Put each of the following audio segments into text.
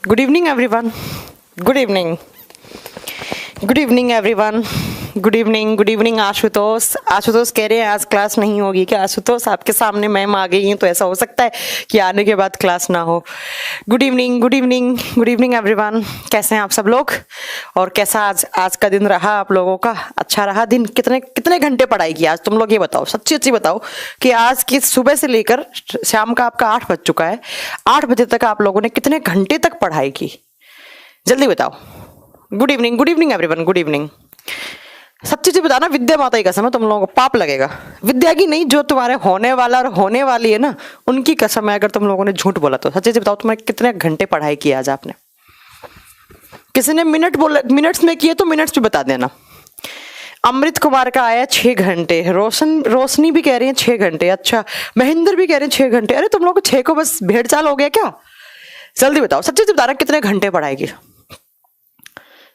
Good evening everyone. Good evening. Good evening everyone. Good evening. Good evening Ashutosh. Ashutosh कह रहे हैं आज क्लास नहीं होगी क्या? आशुतोष आपके सामने मैम आ गई हैं तो ऐसा हो सकता है कि आने के बाद क्लास ना हो. Good evening. Good evening. Good evening everyone. कैसे हैं आप सब लोग और कैसा आज का दिन रहा आप लोगों का? अच्छा रहा दिन? कितने घंटे पढ़ाई की आज तुम लोग? ये बताओ, सच्ची बताओ कि आज की सुबह से लेकर शाम का आपका 8 बज चुका है, 8 बजे तक आप लोगों ने कितने घंटे तक पढ़ाई की? जल्दी बताओ. Good evening. Good evening everyone. Good evening. सच्ची से बताना, विद्या माता की कसम है तुम लोगों को पाप लगेगा. विद्या की नहीं, जो तुम्हारे होने वाला और होने वाली है ना, उनकी कसम है अगर तुम लोगों ने झूठ बोला तो. सच्ची से बताओ तुम्हें कितने घंटे पढ़ाई की आज आपने? किसी ने मिनट बोला, मिनट्स में किए तो मिनट्स भी बता देना. अमृत कुमार का आया 6 घंटे. रोशनी भी कह रही है 6 घंटे. अच्छा, महेंद्र भी कह रहे हैं 6 घंटे. अरे तुम लोग 6 को बस भेड़ चाल हो गया क्या? जल्दी बताओ, सच्ची से बताना कितने घंटे पढ़ाई की?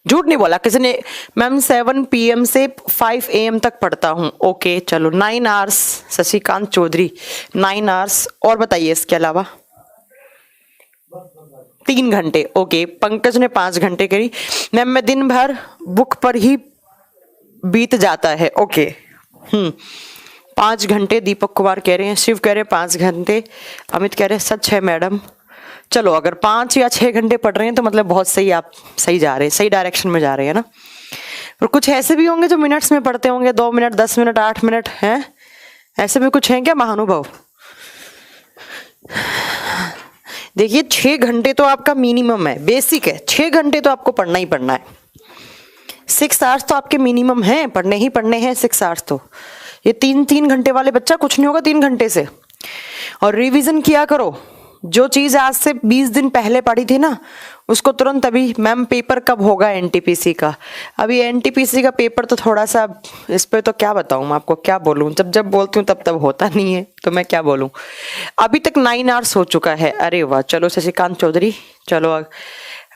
झूठ नहीं बोला किसी ने. मैम 7 PM से 5 AM तक पढ़ता हूँ. ओके चलो 9 आवर्स. शशिकांत चौधरी 9 आवर्स. और बताइए इसके अलावा 3 घंटे. ओके. पंकज ने 5 घंटे करी. मैम मैं दिन भर बुक पर ही बीत जाता है. ओके 5 घंटे. दीपक कुमार कह रहे हैं. शिव कह रहे हैं 5 घंटे. अमित कह रहे हैं सच है मैडम. चलो अगर 5 या 6 घंटे पढ़ रहे हैं तो मतलब बहुत सही, आप सही जा रहे हैं, सही डायरेक्शन में जा रहे हैं ना. और कुछ ऐसे भी होंगे जो मिनट्स में पढ़ते होंगे, 2 मिनट, 10 मिनट, 8 मिनट हैं. ऐसे भी कुछ हैं क्या महानुभाव? देखिए 6 घंटे तो आपका मिनिमम है, बेसिक है. 6 घंटे तो आपको पढ़ना ही पढ़ना है. 6 आवर्स तो आपके मिनिमम हैं, पढ़ने ही पढ़ने हैं 6 आवर्स तो. ये 3 घंटे वाले बच्चा कुछ नहीं होगा 3 घंटे से. और रिवीजन किया करो. जो चीज आज से 20 दिन पहले पढ़ी थी ना, उसको तुरंत अभी. मैम पेपर कब होगा एनटीपीसी का? अभी एनटीपीसी का पेपर तो थोड़ा सा, इस पे तो क्या बताऊं मैं आपको, क्या बोलूं. जब बोलती हूँ तब होता नहीं है तो मैं क्या बोलूं. अभी तक 9 आवर्स हो चुका है. अरे वाह. चलो शशिकांत चौधरी, चलो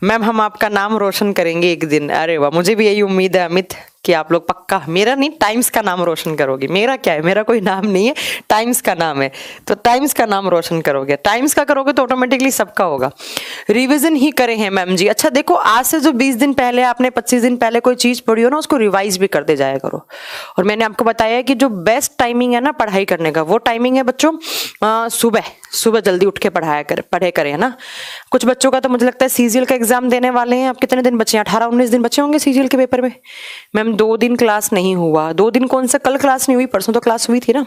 मैम हम आपका नाम रोशन करेंगे एक दिन. अरे वाह, मुझे भी यही उम्मीद है अमित कि आप लोग पक्का, मेरा नहीं टाइम्स का नाम रोशन करोगे. मेरा क्या है, मेरा कोई नाम नहीं है, टाइम्स का नाम है. तो टाइम्स का नाम रोशन करोगे. टाइम्स का करोगे तो ऑटोमेटिकली सबका होगा. रिवीजन ही करे हैं मैम जी. अच्छा देखो, आज से जो 20 दिन पहले आपने 25 दिन पहले कोई चीज पढ़ी हो ना, उसको रिवाइज भी करते जाया करो. और मैंने आपको बताया कि जो बेस्ट टाइमिंग है ना पढ़ाई करने का, वो टाइमिंग है बच्चों सुबह जल्दी उठ के पढ़े करें, है ना. कुछ बच्चों का तो मुझे लगता है सीजीएल का एग्जाम देने वाले हैं. अब कितने दिन बचे हैं? 18-19 दिन बचे होंगे सीजीएल के पेपर में. मैम 2 दिन क्लास नहीं हुआ. 2 दिन कौन सा? कल क्लास नहीं हुई, परसों तो क्लास हुई थी ना.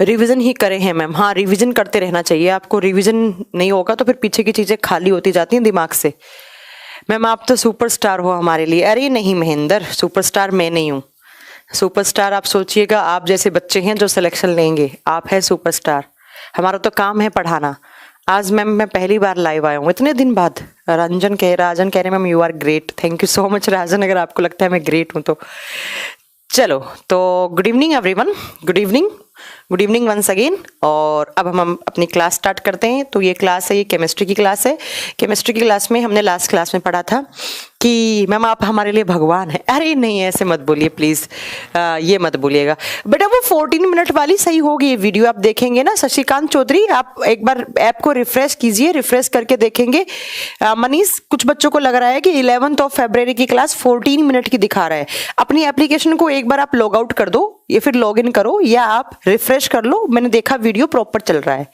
रिवीजन ही करे हैं मैम. हाँ, रिवीजन करते रहना चाहिए आपको. रिवीजन नहीं होगा तो फिर पीछे की चीजें खाली होती जाती हैं दिमाग से. मैम आप तो सुपरस्टार हो हमारे लिए. अरे नहीं महेंद्र, सुपरस्टार मैं नहीं हूँ. सुपरस्टार आप सोचिएगा, आप जैसे बच्चे हैं जो सिलेक्शन लेंगे, आप है सुपरस्टार. हमारा तो काम है पढ़ाना. आज मैम मैं पहली बार लाइव आया हूँ इतने दिन बाद. राजन कह रहे ma'am you are great. Thank you so much Rajan, अगर आपको लगता है मैं ग्रेट हूँ तो. चलो तो good evening everyone. Good evening. Good evening once again. और अब हम अपनी क्लास स्टार्ट करते हैं. तो ये क्लास है, ये केमिस्ट्री की क्लास है. केमिस्ट्री की क्लास में हमने लास्ट क्लास में पढ़ा था कि मैम आप हमारे लिए भगवान है. अरे नहीं, ऐसे मत बोलिए प्लीज, ये मत बोलिएगा बेटा. वो 14 मिनट वाली सही होगी ये वीडियो, आप देखेंगे ना. शशिकांत चौधरी आप एक बार ऐप को रिफ्रेश कीजिए, रिफ्रेश करके देखेंगे. मनीष, कुछ बच्चों को लग रहा है कि 11 फरवरी की क्लास 14 मिनट की दिखा रहा है. अपनी एप्लीकेशन को एक बार आप लॉग आउट कर दो या फिर लॉग इन करो या आप रिफ्रेश कर लो. मैंने देखा वीडियो प्रॉपर चल रहा है.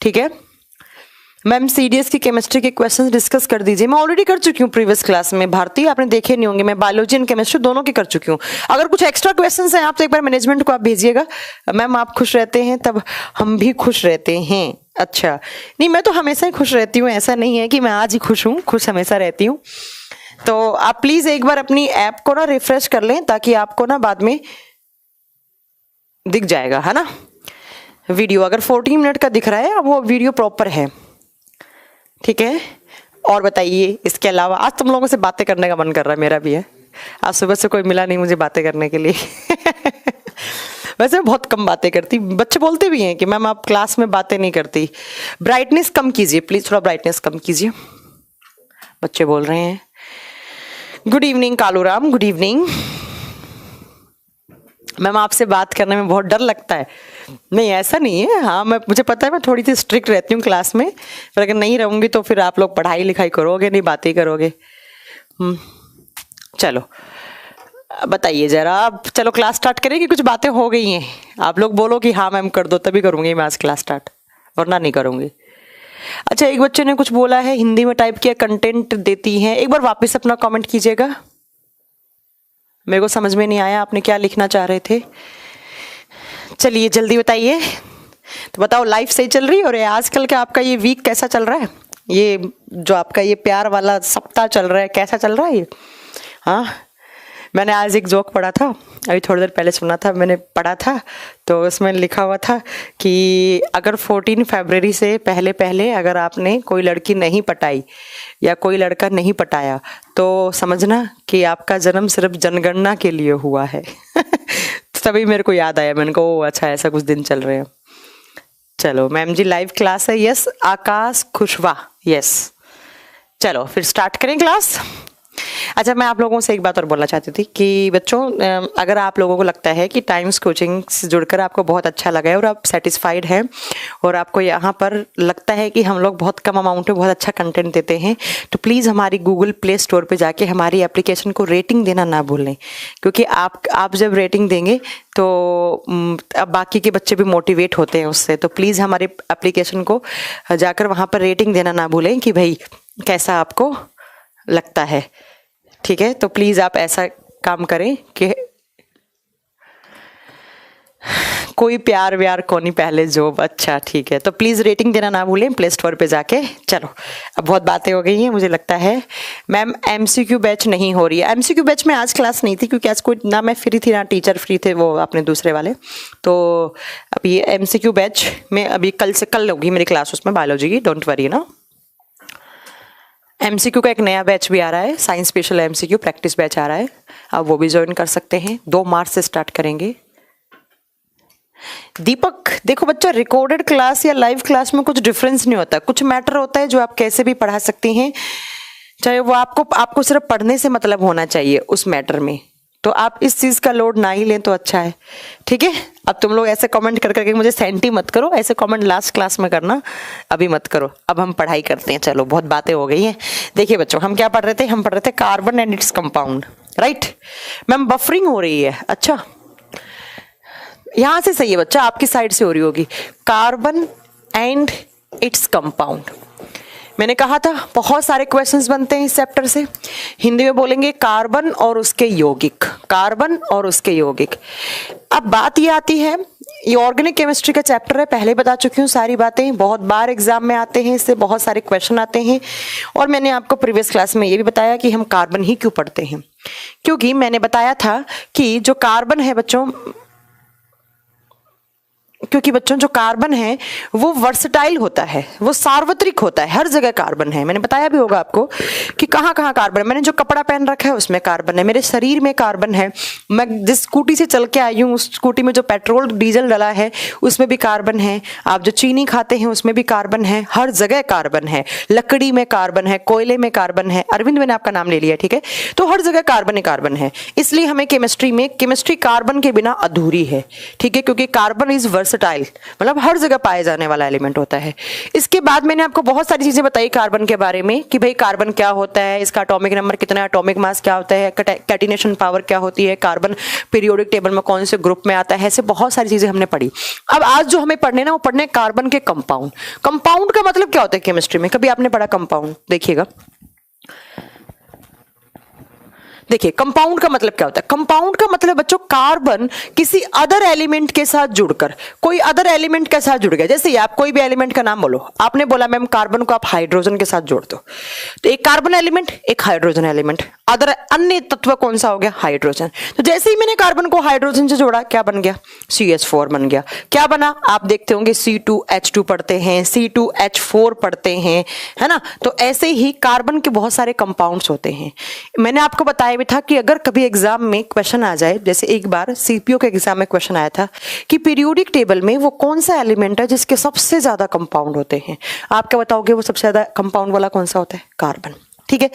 ठीक है मैम. सीडीएस की केमिस्ट्री के क्वेश्चंस डिस्कस कर दीजिए. मैं ऑलरेडी कर चुकी हूँ प्रीवियस क्लास में. भारतीय आपने देखे नहीं होंगे, मैं बायोलॉजी एंड केमिस्ट्री दोनों की कर चुकी हूँ. अगर कुछ एक्स्ट्रा क्वेश्चंस हैं आप तो एक बार मैनेजमेंट को आप भेजिएगा. मैम आप खुश रहते हैं तब हम भी खुश रहते हैं. अच्छा नहीं, मैं तो हमेशा ही खुश रहती हूँ. ऐसा नहीं है कि मैं आज ही खुश हूँ, खुश हमेशा रहती हूँ. तो आप प्लीज एक बार अपनी ऐप को ना रिफ्रेश कर लें ताकि आपको ना बाद में दिख जाएगा, है ना. वीडियो अगर 14 मिनट का दिख रहा है, वो वीडियो प्रॉपर है. ठीक है. और बताइए इसके अलावा, आज तुम लोगों से बातें करने का मन कर रहा है, मेरा भी है. आज सुबह से कोई मिला नहीं मुझे बातें करने के लिए. वैसे बहुत कम बातें करती. बच्चे बोलते भी हैं कि मैम आप क्लास में बातें नहीं करती. ब्राइटनेस कम कीजिए प्लीज, थोड़ा ब्राइटनेस कम कीजिए, बच्चे बोल रहे हैं. Good evening Kaluram. Good evening. Ma'am आपसे बात करने में बहुत डर लगता है. नहीं ऐसा नहीं है, हाँ मुझे पता है मैं थोड़ी सी स्ट्रिक्ट रहती हूँ क्लास में, पर अगर नहीं रहूँगी तो फिर आप लोग पढ़ाई लिखाई करोगे नहीं, बातें करोगे। चलो बताइए जरा आप, चलो क्लास स्टार्ट करें कि कुछ बातें हो गई हैं? आप लोग बोलो कि हाँ मैम कर दो, तभी करूँगी मैं आज क्लास स्टार्ट, वरना नहीं करूँगी। अच्छा, एक बच्चे ने कुछ बोला है, हिंदी में टाइप किया कंटेंट देती हैं, एक बार वापस अपना कमेंट कीजिएगा, मेरे को समझ में नहीं आया आपने क्या लिखना चाह रहे थे। चलिए जल्दी बताइए, तो बताओ लाइफ सही चल रही है? और आजकल का आपका ये वीक कैसा चल रहा है? ये जो आपका ये प्यार वाला सप्ताह चल रहा है कैसा चल रहा है ये? हाँ, मैंने आज एक जोक पढ़ा था, अभी थोड़ी देर पहले सुना था, मैंने पढ़ा था तो उसमें लिखा हुआ था कि अगर 14 फरवरी से पहले पहले अगर आपने कोई लड़की नहीं पटाई या कोई लड़का नहीं पटाया तो समझना कि आपका जन्म सिर्फ जनगणना के लिए हुआ है। तभी मेरे को याद आया, मैंने कहा ओ अच्छा ऐसा कुछ दिन चल रहे हैं। चलो मैम जी लाइव क्लास है, यस। आकाश खुशवा, यस। चलो फिर स्टार्ट करें क्लास। अच्छा, मैं आप लोगों से एक बात और बोलना चाहती थी कि बच्चों, अगर आप लोगों को लगता है कि टाइम्स कोचिंग से जुड़कर आपको बहुत अच्छा लगा है और आप सेटिस्फाइड हैं और आपको यहाँ पर लगता है कि हम लोग बहुत कम अमाउंट में बहुत अच्छा कंटेंट देते हैं, तो प्लीज़ हमारी गूगल प्ले स्टोर पे जाके हमारी एप्लीकेशन को रेटिंग देना ना भूलें, क्योंकि आप जब रेटिंग देंगे तो अब बाकी के बच्चे भी मोटिवेट होते हैं उससे। तो प्लीज़ हमारे एप्लीकेशन को जाकर वहाँ पर रेटिंग देना ना भूलें कि भाई कैसा आपको लगता है, ठीक है? तो प्लीज़ आप ऐसा काम करें कि कोई प्यार व्यार को नहीं पहले जॉब, अच्छा ठीक है। तो प्लीज़ रेटिंग देना ना भूलें प्ले स्टोर पे जाके। चलो अब बहुत बातें हो गई हैं, मुझे लगता है मैम एमसीक्यू बैच नहीं हो रही है। एमसीक्यू बैच में आज क्लास नहीं थी क्योंकि आज कोई ना मैं फ्री थी ना टीचर फ्री थे, वो अपने दूसरे वाले। तो अभी एमसीक्यू बैच में अभी कल होगी मेरी क्लास उसमें बायोलॉजी की, डोंट वरी ना। एमसीक्यू का एक नया बैच भी आ रहा है, science special MCQ practice batch आ रहा है, आप वो भी ज्वाइन कर सकते हैं। 2 मार्च से स्टार्ट करेंगे। दीपक देखो बच्चा, रिकॉर्डेड क्लास या लाइव क्लास में कुछ डिफरेंस नहीं होता, कुछ मैटर होता है जो आप कैसे भी पढ़ा सकती हैं, चाहे वो आपको सिर्फ पढ़ने से मतलब होना चाहिए उस मैटर में। तो आप इस चीज़ का लोड ना ही लें तो अच्छा है, ठीक है? अब तुम लोग ऐसे कमेंट कर करके मुझे सेंटी मत करो, ऐसे कमेंट लास्ट क्लास में करना, अभी मत करो। अब हम पढ़ाई करते हैं, चलो बहुत बातें हो गई हैं। देखिए बच्चों, हम क्या पढ़ रहे थे? हम पढ़ रहे थे carbon and its compound, right? Ma'am buffering हो रही है, अच्छा यहाँ से सही है बच्चा, आपकी साइड से हो रही होगी। कार्बन एंड इट्स कंपाउंड, मैंने कहा था बहुत सारे क्वेश्चंस बनते हैं इस चैप्टर से। हिंदी में बोलेंगे कार्बन और उसके यौगिक, कार्बन और उसके यौगिक। अब बात ये आती है, ये ऑर्गेनिक केमिस्ट्री का चैप्टर है, पहले बता चुकी हूँ सारी बातें, बहुत बार एग्जाम में आते हैं, इससे बहुत सारे क्वेश्चन आते हैं। और मैंने आपको प्रीवियस क्लास में ये भी बताया कि हम कार्बन ही क्यों पढ़ते हैं, क्योंकि मैंने बताया था कि जो कार्बन है बच्चों, क्योंकि बच्चों जो कार्बन है वो वर्सटाइल होता है, वो सार्वत्रिक होता है, हर जगह कार्बन है। मैंने बताया भी होगा आपको कि कहाँ कहाँ कार्बन है। मैंने जो कपड़ा पहन रखा है उसमें कार्बन है, मेरे शरीर में कार्बन है, मैं जिस स्कूटी से चल के आई हूँ उस स्कूटी में जो पेट्रोल डीजल डला है उसमें भी कार्बन है, आप जो चीनी खाते हैं उसमें भी कार्बन है, हर जगह कार्बन है, लकड़ी में कार्बन है, कोयले में कार्बन है। अरविंद मैंने आपका नाम ले लिया, ठीक है? तो हर जगह कार्बन ही कार्बन है, इसलिए हमें केमिस्ट्री कार्बन के बिना अधूरी है, ठीक है? क्योंकि कार्बन इज वर्सटाइल, मतलब हर जगह पाए जाने वाला एलिमेंट होता है। इसके बाद मैंने आपको बहुत सारी चीजें बताई कार्बन के बारे में कि भाई कार्बन क्या होता है, इसका एटॉमिक नंबर कितना है, एटॉमिक मास क्या होता है, कैटिनेशन पावर क्या होती है, कार्बन पीरियोडिक टेबल में कौन से ग्रुप में आता है, ऐसे बहुत सारी चीजें हमने पढ़ी। अब आज जो हमें पढ़ने ना वो पढ़ने कार्बन के कंपाउंड। कंपाउंड का मतलब क्या होता है केमिस्ट्री में? कभी आपने पढ़ा कंपाउंड? देखिएगा, देखिए कंपाउंड का मतलब क्या होता है? कंपाउंड का मतलब बच्चों कार्बन किसी अदर एलिमेंट के साथ जुड़कर, कोई अदर एलिमेंट के साथ जुड़ गया। जैसे आप कोई भी एलिमेंट का नाम बोलो, आपने बोला मैम कार्बन को आप हाइड्रोजन के साथ जोड़ दो, तो एक कार्बन एलिमेंट एक हाइड्रोजन एलिमेंट, अदर अन्य तत्व कौन सा हो गया? हाइड्रोजन। तो जैसे ही मैंने कार्बन को हाइड्रोजन से जोड़ा, क्या बन गया? CH4 बन गया। क्या बना? आप देखते होंगे C2H2 पढ़ते हैं, C2H4 पढ़ते हैं, है ना? तो ऐसे ही कार्बन के बहुत सारे कंपाउंड्स होते हैं। मैंने आपको बताया भी था कि अगर कभी एग्जाम में क्वेश्चन आ जाए, जैसे एक बार सीपीओ के एग्जाम में क्वेश्चन आया था कि पीरियोडिक टेबल में वो कौन सा एलिमेंट है जिसके सबसे ज्यादा कंपाउंड होते हैं, आप क्या बताओगे? वो सबसे ज्यादा कंपाउंड वाला कौन सा होता है? कार्बन। ठीक है।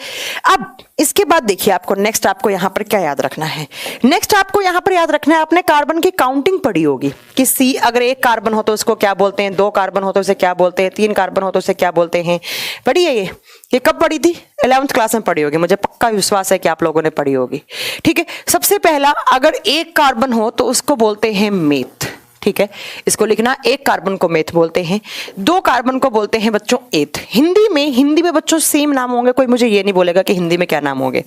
अब इसके बाद देखिए आपको नेक्स्ट आपको यहां पर क्या याद रखना है। नेक्स्ट आपको यहां पर याद रखना है, आपने कार्बन की काउंटिंग पढ़ी होगी कि सी अगर एक कार्बन हो तो उसको क्या बोलते हैं, 2 कार्बन हो तो उसे क्या बोलते हैं, 3 कार्बन हो तो उसे क्या बोलते हैं। पढ़ी है ये कब पढ़ी थी? 11th क्लास में पढ़ी होगी, मुझे पक्का विश्वास है कि आप लोगों ने पढ़ी होगी। ठीक है, सबसे पहला अगर एक कार्बन हो तो उसको बोलते हैं मेथ। ठीक है, इसको लिखना, एक कार्बन को मेथ बोलते हैं, 2 कार्बन को बोलते हैं बच्चों एथ। हिंदी में बच्चों सेम नाम होंगे, कोई मुझे ये नहीं बोलेगा कि हिंदी में क्या नाम होंगे।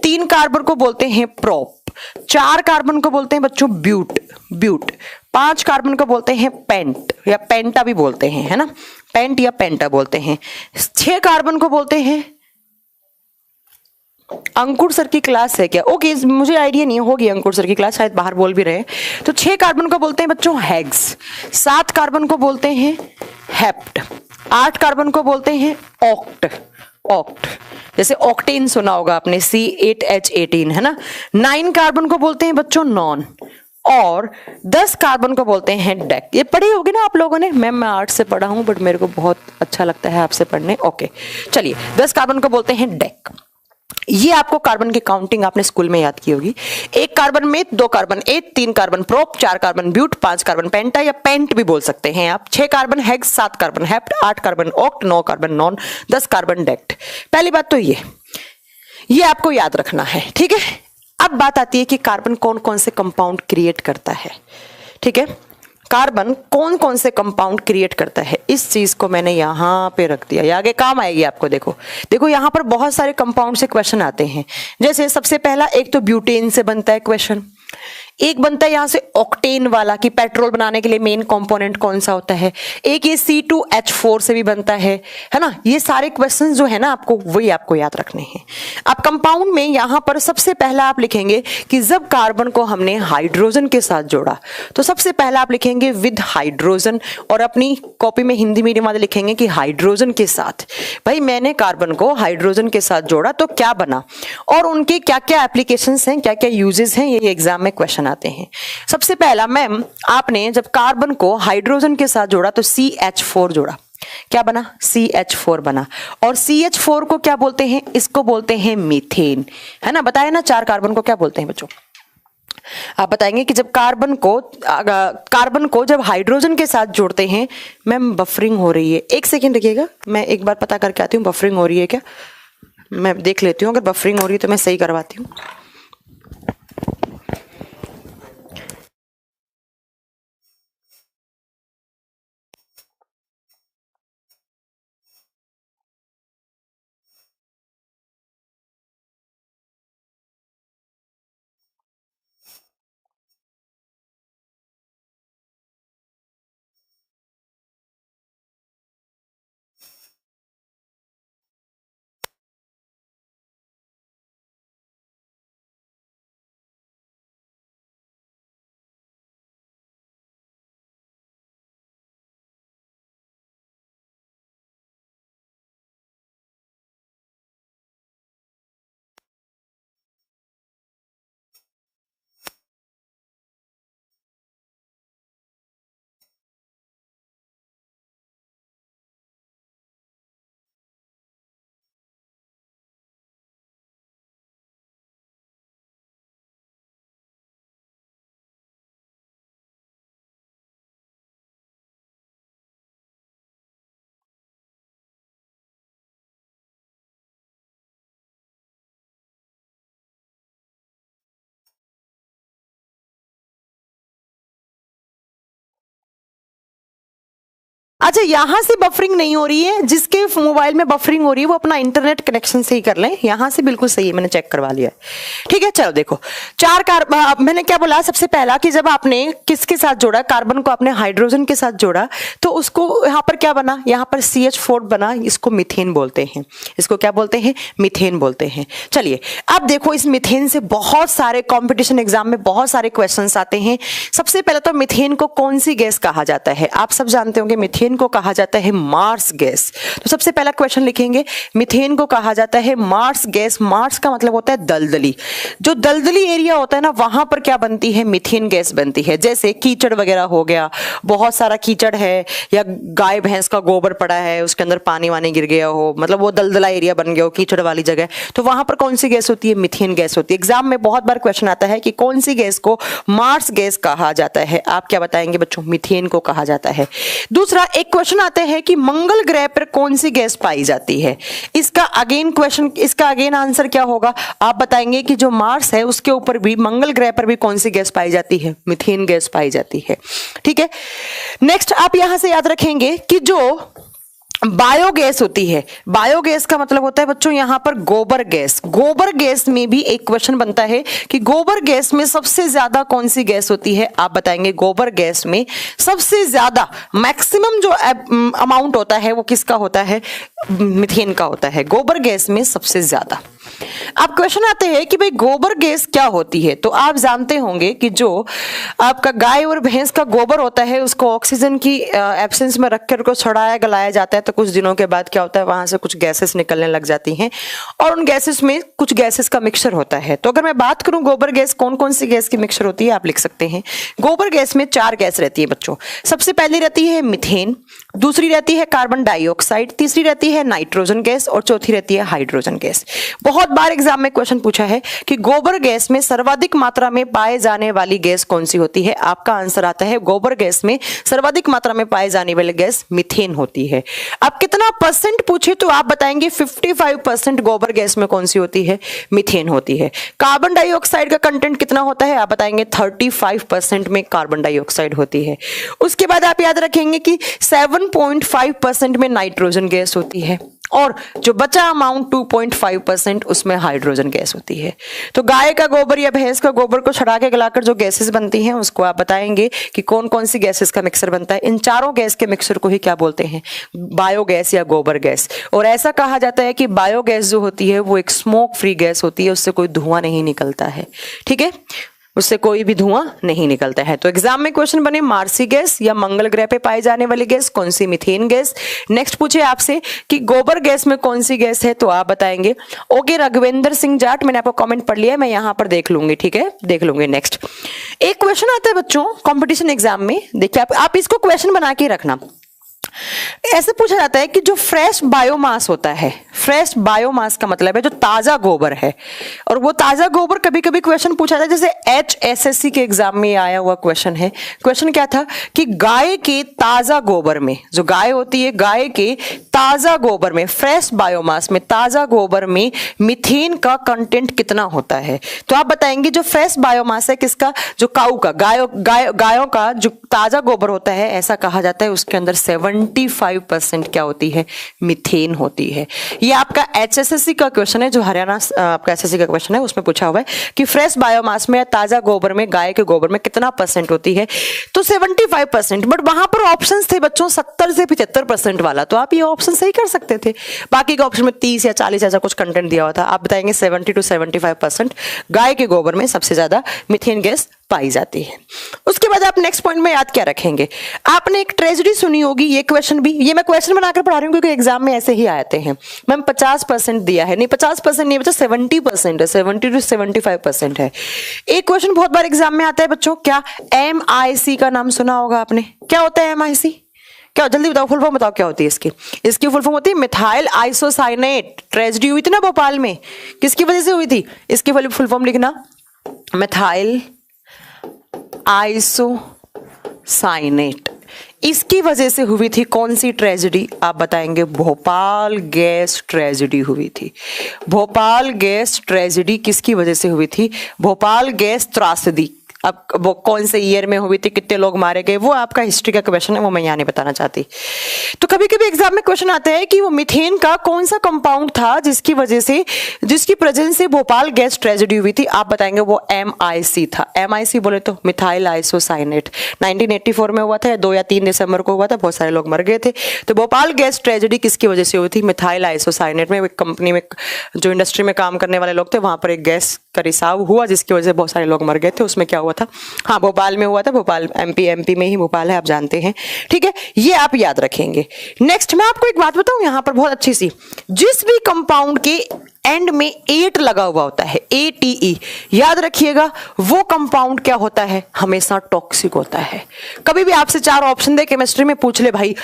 3 कार्बन को बोलते हैं प्रोप, 4 कार्बन को बोलते हैं बच्चों ब्यूट, 5 कार्बन को बोलते हैं पेंट या पेंटा भी बोलते हैं, है ना, पेंट या पेंटा बोलते हैं। 6 कार्बन को बोलते हैं, अंकुर सर की क्लास है क्या? ओके, मुझे आइडिया नहीं होगी अंकुर सर की क्लास, शायद बाहर बोल भी रहे। तो 6 कार्बन को बोलते हैं बच्चों हेक्स, 7 कार्बन को बोलते हैं हेप्ट, 8 कार्बन को बोलते हैं ऑक्ट, जैसे ऑक्टेन सुना होगा आपने, C8H18, है ना। 9 कार्बन को बोलते हैं बच्चों नॉन, और 10 कार्बन को बोलते हैं डेक। ये पढ़ी होगी ना आप लोगों ने, मैम मैं आर्ट्स से पढ़ा हूं बट मेरे को बहुत अच्छा लगता है आपसे पढ़ने। ओके चलिए, 10 कार्बन को बोलते हैं डेक। ये आपको कार्बन की काउंटिंग आपने स्कूल में याद की होगी। 1 carbon meth, 2 carbon eth, 3 carbon prop, 4 carbon but, 5 carbon penta या पेंट भी बोल सकते हैं आप, 6 carbon hex, 7 carbon hept, 8 carbon oct, 9 carbon non, 10 carbon dec. पहली बात तो ये आपको याद रखना है। ठीक है, अब बात आती है कि कार्बन कौन कौन से कंपाउंड क्रिएट करता है। ठीक है, कार्बन कौन कौन से कंपाउंड क्रिएट करता है, इस चीज को मैंने यहां पे रख दिया, ये आगे काम आएगी आपको। देखो यहां पर बहुत सारे कंपाउंड से क्वेश्चन आते हैं। जैसे सबसे पहला एक तो ब्यूटेन से बनता है क्वेश्चन, एक बनता है यहां से ऑक्टेन वाला कि पेट्रोल बनाने के लिए मेन कंपोनेंट कौन सा होता है, एक ये C2H4 से भी बनता है ना। ये सारे क्वेश्चंस जो है ना आपको वही आपको याद रखने हैं। अब कंपाउंड में यहां पर सबसे पहला आप लिखेंगे कि जब कार्बन को हमने हाइड्रोजन के साथ जोड़ा, तो सबसे पहला आप लिखेंगे विद हाइड्रोजन, और अपनी कॉपी में हिंदी मीडियम वाले लिखेंगे कि हाइड्रोजन के साथ। भाई मैंने कार्बन को हाइड्रोजन के साथ जोड़ा तो क्या बना, और उनके क्या क्या एप्लीकेशंस हैं, क्या क्या यूजेस हैं, ये एग्जाम में क्वेश्चन आते हैं। सबसे पहला मैम, आपने जब कार्बन को हाइड्रोजन के साथ जोड़ा तो CH4 जोड़ा, क्या बना, CH4 बना। और CH4 को क्या बोलते हैं, इसको बोलते हैं मीथेन, है ना। बताया ना 4 कार्बन को क्या बोलते हैं बच्चों, आप बताएंगे कि जब कार्बन को जब हाइड्रोजन के साथ जोड़ते हैं। मैम बफरिंग हो रही है, एक सेकेंड रखिएगा, मैं एक बार पता करके आती हूँ बफरिंग हो रही है क्या, मैं देख लेती हूँ, अगर बफरिंग हो रही है तो मैं सही करवाती हूँ। अच्छा, यहां से बफरिंग नहीं हो रही है, जिसके मोबाइल में बफरिंग हो रही है वो अपना इंटरनेट कनेक्शन से ही कर लें, यहां से बिल्कुल सही है, मैंने चेक करवा लिया है। ठीक है, चलो देखो मैंने क्या बोला, सबसे पहला कि जब आपने किसके साथ जोड़ा, कार्बन को आपने हाइड्रोजन के साथ जोड़ा तो उसको यहां पर क्या बना, यहां पर CH4 बना, इसको मीथेन बोलते हैं, इसको क्या बोलते हैं, मीथेन बोलते हैं। चलिए अब देखो, इस मीथेन से बहुत सारे कॉम्पिटिशन एग्जाम में बहुत सारे क्वेश्चन आते हैं। सबसे पहले तो मीथेन को कौन सी गैस कहा जाता है, आप सब जानते होंगे मीथेन मीथेन को कहा जाता है मार्स गैस। तो सबसे पहला क्वेश्चन लिखेंगे, मीथेन को कहा जाता है मार्स गैस। मार्स का मतलब होता है दलदली। जो दलदली एरिया होता है ना, वहां पर क्या बनती है, मीथेन गैस बनती है। जैसे कीचड़ वगैरह हो गया, बहुत सारा कीचड़ है, या गाय भैंस का गोबर पड़ा है, उसके अंदर पानी वानी गिर गया हो, मतलब वो दलदला एरिया बन गया हो, कीचड़ वाली जगह, तो वहां पर कौन सी गैस होती है, मीथेन गैस होती है। एग्जाम में बहुत बार क्वेश्चन आता है कि कौन सी गैस को मार्स गैस कहा जाता है। आप क्या बताएंगे बच्चों, मीथेन को कहा जाता है। दूसरा एक क्वेश्चन आता है कि मंगल ग्रह पर कौन सी गैस पाई जाती है। इसका अगेन आंसर क्या होगा, आप बताएंगे कि जो मार्स है उसके ऊपर भी, मंगल ग्रह पर भी कौन सी गैस पाई जाती है, मीथेन गैस पाई जाती है। ठीक है, नेक्स्ट आप यहां से याद रखेंगे कि जो बायोगैस होती है, बायोगैस का मतलब होता है बच्चों यहां पर गोबर गैस। गोबर गैस में भी एक क्वेश्चन बनता है कि गोबर गैस में सबसे ज्यादा कौन सी गैस होती है। आप बताएंगे गोबर गैस में सबसे ज्यादा मैक्सिमम जो अमाउंट होता है वो किसका होता है, मीथेन का होता है, गोबर गैस में सबसे ज्यादा। अब क्वेश्चन आते हैं कि भाई गोबर गैस क्या होती है। तो आप जानते होंगे कि जो आपका गाय और भैंस का गोबर होता है उसको ऑक्सीजन की एब्सेंस में रखकर को छड़ाया गलाया जाता है, तो कुछ दिनों के बाद क्या होता है, वहां से कुछ गैसेस निकलने लग जाती हैं और उन गैसेस में कुछ गैसेस का मिक्सचर होता है। तो अगर मैं बात करूं गोबर गैस कौन कौन सी गैस की मिक्सचर होती है, आप लिख सकते हैं। गोबर गैस में 4 गैस रहती है बच्चों। सबसे पहली रहती है मीथेन, दूसरी रहती है कार्बन डाइऑक्साइड, तीसरी रहती है नाइट्रोजन गैस और चौथी रहती है हाइड्रोजन गैस। बहुत बार एग्जाम में क्वेश्चन पूछा है कि गोबर गैस में सर्वाधिक मात्रा में पाए जाने वाली गैस कौन सी होती है। आपका आंसर आता है गोबर गैस में सर्वाधिक मात्रा में पाए जाने वाली गैस मीथेन होती है। अब कितना परसेंट पूछे तो आप बताएंगे 55% गोबर गैस में कौन सी होती है, मीथेन होती है। कार्बन डाइऑक्साइड का कंटेंट कितना होता है, आप बताएंगे 35% में कार्बन डाइऑक्साइड होती है। उसके बाद आप याद रखेंगे कि 7.5% में नाइट्रोजन गैस होती है और जो बचा अमाउंट 2.5% उसमें हाइड्रोजन गैस होती है। तो गाय का गोबर या भैंस का गोबर को छड़ा के गलाकर जो गैसेस बनती हैं उसको आप बताएंगे कि कौन कौन सी गैसेस का मिक्सर बनता है। इन चारों गैस के मिक्सर को ही क्या बोलते हैं, बायोगैस या गोबर गैस। और ऐसा कहा जाता है कि बायोगैस जो होती है वो एक स्मोक फ्री गैस होती है, उससे कोई धुआं नहीं निकलता है। ठीक है, उससे कोई भी धुआं नहीं निकलता है। तो एग्जाम में क्वेश्चन बने मार्सी गैस या मंगल ग्रह पे पाई जाने वाली गैस कौन सी, मीथेन गैस। नेक्स्ट पूछे आपसे कि गोबर गैस में कौन सी गैस है, तो आप बताएंगे ओके राघवेंद्र सिंह जाट, मैंने आपको कमेंट पढ़ लिया है, मैं यहां पर देख लूंगी। ठीक है, देख लूंगी। नेक्स्ट एक क्वेश्चन आता है बच्चों कंपटीशन एग्जाम में, देखिए आप इसको क्वेश्चन बना के रखना। ऐसे पूछा जाता है कि जो फ्रेश बायोमास होता है, फ्रेश बायोमास का मतलब है जो ताजा गोबर है, और वो ताजा गोबर कभी कभी क्वेश्चन पूछा जाता है, जैसे HSSC के एग्जाम में आया हुआ क्वेश्चन है। क्वेश्चन क्या था कि गाय के ताजा गोबर में, जो गाय होती है गाय के ताजा गोबर में, फ्रेश बायोमास में, ताजा गोबर में मीथेन का कंटेंट कितना होता है। तो आप बताएंगे जो फ्रेश बायोमास है किसका, जो काऊ का, गायों का जो ताजा गोबर होता है, ऐसा कहा जाता है उसके अंदर 75% क्या होती है, मीथेन होती है। ये आपका HSSC का क्वेश्चन है, जो हरियाणा आपका SSC का क्वेश्चन है, उसमें पूछा हुआ है कि फ्रेश बायोमास में, ताजा गोबर में, गाय के गोबर में कितना परसेंट होती है, तो 75%। बट वहां पर ऑप्शंस थे बच्चों 70 से 75% वाला, तो आप ये ऑप्शन सही कर सकते थे। बाकी के ऑप्शन में 30 या 40 ऐसा कुछ कंटेंट दिया हुआ था। आप बताएंगे 70 to 75% गाय के गोबर में सबसे ज्यादा मीथेन गैस पाई जाती है। उसके बाद आप नेक्स्ट पॉइंट में याद क्या रखेंगे, आपने एक ट्रेजेडी सुनी होगी, ये क्वेश्चन भी, ये मैं क्वेश्चन बनाकर पढ़ा रही हूँ क्योंकि एग्जाम में ऐसे ही आते हैं। मैम 50% दिया है, नहीं 50% नहीं बच्चा, 70% है, 70 to 75% है। एक क्वेश्चन बहुत बार एग्जाम में आता है बच्चों, क्या MIC का नाम सुना होगा आपने, क्या होता है MIC, क्या, जल्दी बताओ, फुल फॉर्म बताओ क्या होती है इसकी। इसकी फुल फॉर्म होती है मिथाइल आइसोसाइनेट। ट्रेजेडी हुई थी ना भोपाल में, किसकी वजह से हुई थी, इसकी फुल फॉर्म लिखना, मिथाइल आइसोसाइनेट। इसकी वजह से हुई थी कौन सी ट्रेजेडी, आप बताएंगे भोपाल गैस ट्रेजेडी हुई थी। भोपाल गैस ट्रेजेडी किसकी वजह से हुई थी, भोपाल गैस त्रासदी। अब वो कौन से ईयर में हुई थी, कितने लोग मारे गए, वो आपका हिस्ट्री का क्वेश्चन है, वो मैं यहाँ नहीं बताना चाहती। तो कभी कभी एग्जाम में क्वेश्चन आता है कि वो मीथेन का कौन सा कंपाउंड था जिसकी वजह से, जिसकी प्रेजेंस से भोपाल गैस ट्रेजेडी हुई थी। आप बताएंगे वो MIC था। MIC बोले तो मिथाइल आइसोसाइनेट। 1984 में हुआ था, 2 या 3 दिसंबर को हुआ था, बहुत सारे लोग मर गए थे। तो भोपाल गैस ट्रेजेडी किसकी वजह से हुई थी, मिथाइल आइसोसाइनेट में, एक कंपनी में जो इंडस्ट्री में काम करने वाले लोग थे, वहां पर एक गैस का रिसाव हुआ जिसकी वजह से बहुत सारे लोग मर गए थे। उसमें क्या हुआ हुआ था? हाँ, भोपाल में हुआ था। भोपाल एमपी में ही भोपाल है, आप जानते हैं, ठीक है, ये आप याद रखेंगे। नेक्स्ट मैं आपको एक बात बताऊं यहाँ पर बहुत अच्छी सी, जिस भी कंपाउंड के एंड में एट लगा हुआ होता है, ATE, याद रखिएगा वो कंपाउंड क्या होता है, हमेशा टॉक्सिक होता है। कभी भी आपसे 4 ऑप्शन दे केमिस्ट्री में पूछ ले भाई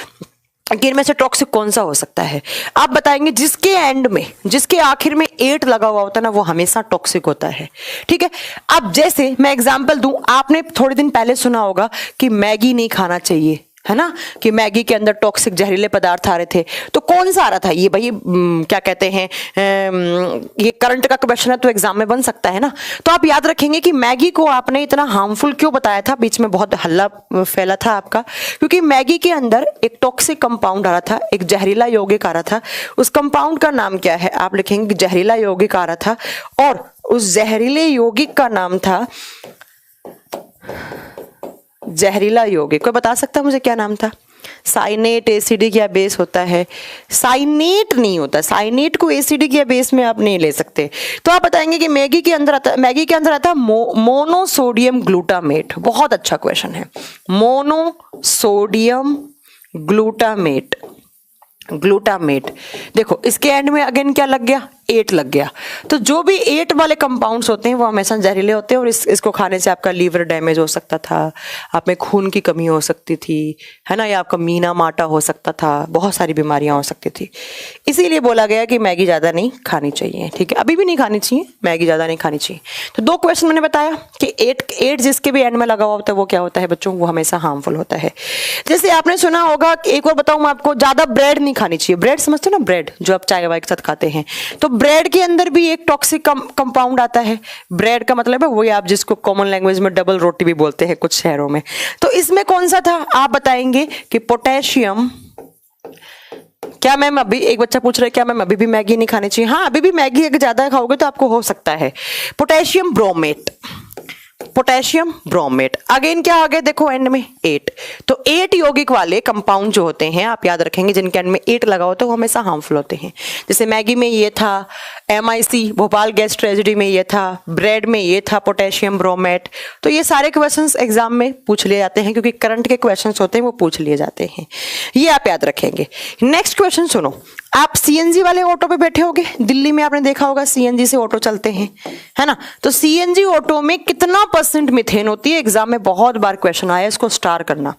कि इनमें से टॉक्सिक कौन सा हो सकता है, आप बताएंगे जिसके एंड में, जिसके आखिर में 8 लगा हुआ होता है ना, वो हमेशा टॉक्सिक होता है, ठीक है। अब जैसे मैं एग्जांपल दूं, आपने थोड़े दिन पहले सुना होगा कि मैगी नहीं खाना चाहिए, है ना, कि मैगी के अंदर टॉक्सिक जहरीले पदार्थ आ रहे थे। तो कौन सा आ रहा था ये भाई, क्या कहते हैं, ये करंट का क्वेश्चन है तो एग्जाम में बन सकता है ना। तो आप याद रखेंगे कि मैगी को आपने इतना हार्मफुल क्यों बताया था, बीच में बहुत हल्ला फैला था आपका, क्योंकि मैगी के अंदर एक टॉक्सिक कंपाउंड आ रहा था, एक जहरीला यौगिक आ रहा था। उस कंपाउंड का नाम क्या है, आप लिखेंगे जहरीला यौगिक आ रहा था, और उस जहरीले यौगिक का नाम था जहरीला यौगिक। कोई बता सकता है मुझे क्या नाम था? साइनेट, एसिडिक या बेस होता है? साइनेट नहीं होता, साइनेट को एसिडिक या बेस में आप नहीं ले सकते। तो आप बताएंगे कि मैगी के अंदर आता मोनोसोडियम ग्लूटामेट। बहुत अच्छा क्वेश्चन है, मोनोसोडियम ग्लूटामेट। देखो इसके एंड में अगेन क्या लग गया, 8 लग गया। तो जो भी 8 वाले कंपाउंड्स होते हैं वो हमेशा जहरीले होते हैं, और इसको खाने से आपका लीवर डैमेज हो सकता था, आप में खून की कमी हो सकती थी, है ना, या आपका मीना माटा हो सकता था, बहुत सारी बीमारियां हो सकती थी। इसीलिए बोला गया कि मैगी ज़्यादा नहीं खानी चाहिए, ठीक है, अभी भी नहीं खानी चाहिए, मैगी ज़्यादा नहीं खानी चाहिए। तो 2 क्वेश्चन मैंने बताया कि 8 जिसके भी एंड में लगा हुआ होता है वो क्या होता है बच्चों, वो हमेशा हार्मफुल होता है। जैसे आपने सुना होगा, एक और बताऊँ मैं आपको, ज़्यादा ब्रेड नहीं खानी चाहिए। ब्रेड समझते हो ना, ब्रेड जो आप चाय वाय के साथ खाते हैं, तो ब्रेड के अंदर भी एक टॉक्सिक कंपाउंड आता है। ब्रेड का मतलब है वही आप जिसको कॉमन लैंग्वेज में डबल रोटी भी बोलते हैं कुछ शहरों में। तो इसमें कौन सा था, आप बताएंगे कि पोटेशियम। क्या मैम, अभी एक बच्चा पूछ रहा है क्या मैम अभी भी मैगी नहीं खानी चाहिए? हाँ, अभी भी मैगी अगर ज्यादा खाओगे तो आपको हो सकता है potassium bromate. Potassium bromate again क्या आ गया, देखो एंड में 8। तो 8 यौगिक वाले कंपाउंड जो होते हैं आप याद रखेंगे, जिनके एंड में 8 लगा होता है वो हमेशा हार्मफुल होते हैं। जैसे मैगी में ये था, MIC भोपाल गैस ट्रेजेडी में ये था, ब्रेड में ये था पोटेशियम ब्रोमेट। तो ये सारे क्वेश्चंस एग्जाम में पूछ लिए जाते हैं, क्योंकि करंट के क्वेश्चंस होते हैं वो पूछ लिए जाते हैं, ये आप याद रखेंगे। नेक्स्ट क्वेश्चन सुनो, आप CNG वाले ऑटो पे बैठे होगे, दिल्ली में आपने देखा होगा CNG से ऑटो चलते हैं, है ना। तो CNG ऑटो में कितना % मीथेन होती है, एग्जाम में बहुत बार क्वेश्चन आया, इसको स्टार करना।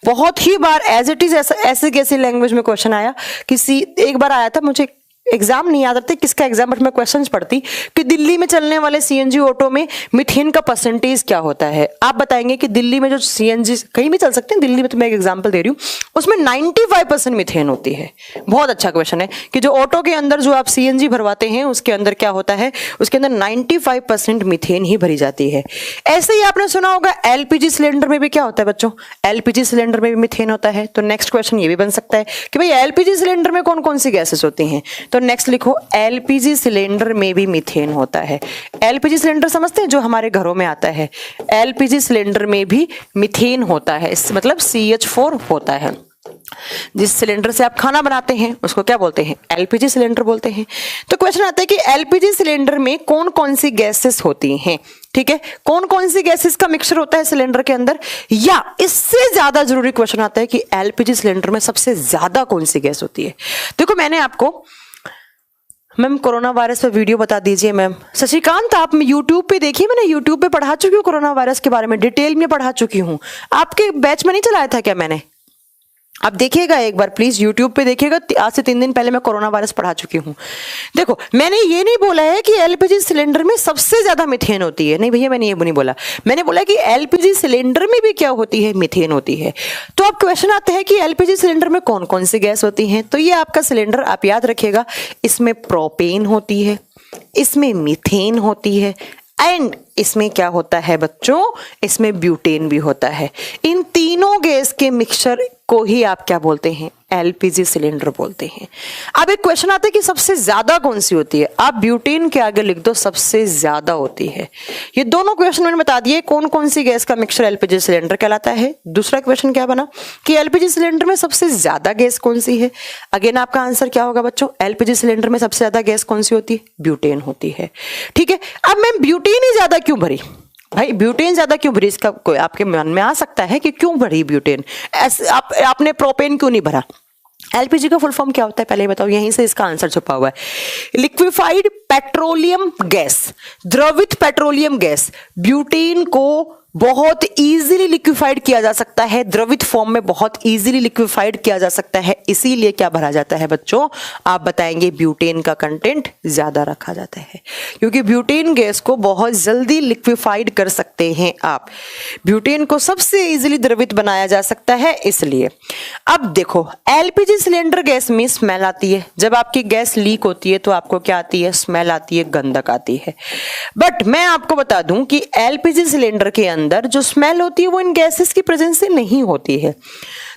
बहुत ही बार एज इट इज ऐसे कैसी लैंग्वेज में क्वेश्चन आया कि एक बार आया था, मुझे एग्जाम नहीं याद रहते किसका एग्जाम, बट मैं क्वेश्चंस पढ़ती कि दिल्ली में चलने वाले CNG ऑटो में मीथेन का परसेंटेज क्या होता है। आप बताएंगे कि दिल्ली में जो CNG कहीं भी चल सकते हैं, दिल्ली में तो मैं एक एग्जांपल दे रही हूँ, उसमें 95% मीथेन होती है। बहुत अच्छा क्वेश्चन है कि जो ऑटो के अंदर जो आप CNG भरवाते हैं उसके अंदर क्या होता है, उसके अंदर 95% मीथेन ही भरी जाती है। ऐसे ही आपने सुना होगा LPG सिलेंडर में भी क्या होता है बच्चों, LPG सिलेंडर में भी मीथेन होता है। तो नेक्स्ट क्वेश्चन ये भी बन सकता है कि भाई LPG सिलेंडर में कौन कौन सी गैसेस होती हैं। तो नेक्स्ट लिखो, LPG सिलेंडर में भी मीथेन होता है। LPG सिलेंडर समझते हैं जो हमारे घरों में आता है, LPG सिलेंडर में भी मीथेन होता है, मतलब CH4 होता है। जिस सिलेंडर से आप खाना बनाते हैं उसको क्या बोलते हैं, LPG सिलेंडर बोलते हैं। तो क्वेश्चन आता है कि LPG सिलेंडर में कौन कौन सी गैसेस होती हैं, ठीक है, कौन कौन सी गैसेस का मिक्सचर होता है सिलेंडर के अंदर। या इससे ज्यादा जरूरी क्वेश्चन आता है कि LPG सिलेंडर में सबसे ज्यादा कौन सी गैस होती है। देखो मैंने आपको, मैम कोरोना वायरस पर वीडियो बता दीजिए मैम। शशिकांत आप यूट्यूब पे देखिए, मैंने यूट्यूब पे पढ़ा चुकी हूँ कोरोना वायरस के बारे में, डिटेल में पढ़ा चुकी हूँ। आपके बैच में नहीं चलाया था क्या मैंने? आप देखिएगा एक बार प्लीज, यूट्यूब पे देखिएगा, आज से 3 दिन पहले मैं कोरोना वायरस पढ़ा चुकी हूँ। देखो मैंने ये नहीं बोला है कि LPG सिलेंडर में सबसे ज्यादा मीथेन होती है, नहीं भैया मैंने ये नहीं बोला। मैंने बोला कि LPG सिलेंडर में भी क्या होती है, मीथेन होती है। तो अब क्वेश्चन आता है कि LPG सिलेंडर में कौन कौन सी गैस होती है। तो ये आपका सिलेंडर आप याद रखिएगा, इसमें प्रोपेन होती है, इसमें मीथेन होती है, एंड इसमें क्या होता है बच्चों, इसमें ब्यूटेन भी होता है। इन तीनों गैस के मिक्सचर को ही आप क्या बोलते हैं, LPG सिलेंडर बोलते हैं। अब एक क्वेश्चन आता है कि सबसे ज्यादा कौन सी होती है, आप ब्यूटेन के आगे लिख दो सबसे ज्यादा होती है। ये दोनों क्वेश्चन मैंने बता दिए कौन कौन सी गैस का मिक्सचर LPG सिलेंडर कहलाता है। दूसरा क्वेश्चन क्या बना कि LPG सिलेंडर में सबसे ज्यादा गैस कौन सी है। अगेन आपका आंसर क्या होगा बच्चों, LPG सिलेंडर में सबसे ज्यादा गैस कौन सी होती है, ब्यूटेन होती है। ठीक है, अब मैम ब्यूटेन ही ज्यादा क्यों भरी, भाई ब्यूटेन ज्यादा क्यों भरी, इसका कोई आपके मन में आ सकता है कि क्यों भरी ब्यूटेन, ऐसे आपने प्रोपेन क्यों नहीं भरा। एलपीजी का फुल फॉर्म क्या होता है पहले बताओ, यहीं से इसका आंसर छुपा हुआ है। लिक्विफाइड पेट्रोलियम गैस, द्रवित पेट्रोलियम गैस। ब्यूटेन को बहुत इजीली लिक्विफाइड किया जा सकता है, द्रवित फॉर्म में बहुत इजीली लिक्विफाइड किया जा सकता है, इसीलिए क्या भरा जाता है बच्चों, आप बताएंगे ब्यूटेन का कंटेंट ज्यादा रखा जाता है, क्योंकि ब्यूटेन गैस को बहुत जल्दी लिक्विफाइड कर सकते हैं आप, ब्यूटेन को सबसे इजीली द्रवित बनाया जा सकता है इसलिए। अब देखो एलपीजी सिलेंडर गैस में स्मेल आती है, जब आपकी गैस लीक होती है तो आपको क्या आती है, स्मेल आती है, गंधक आती है। बट मैं आपको बता दूं कि एलपीजी सिलेंडर के अंदर जो स्मेल होती है वो इन गैसेस की प्रेजेंस से नहीं होती है।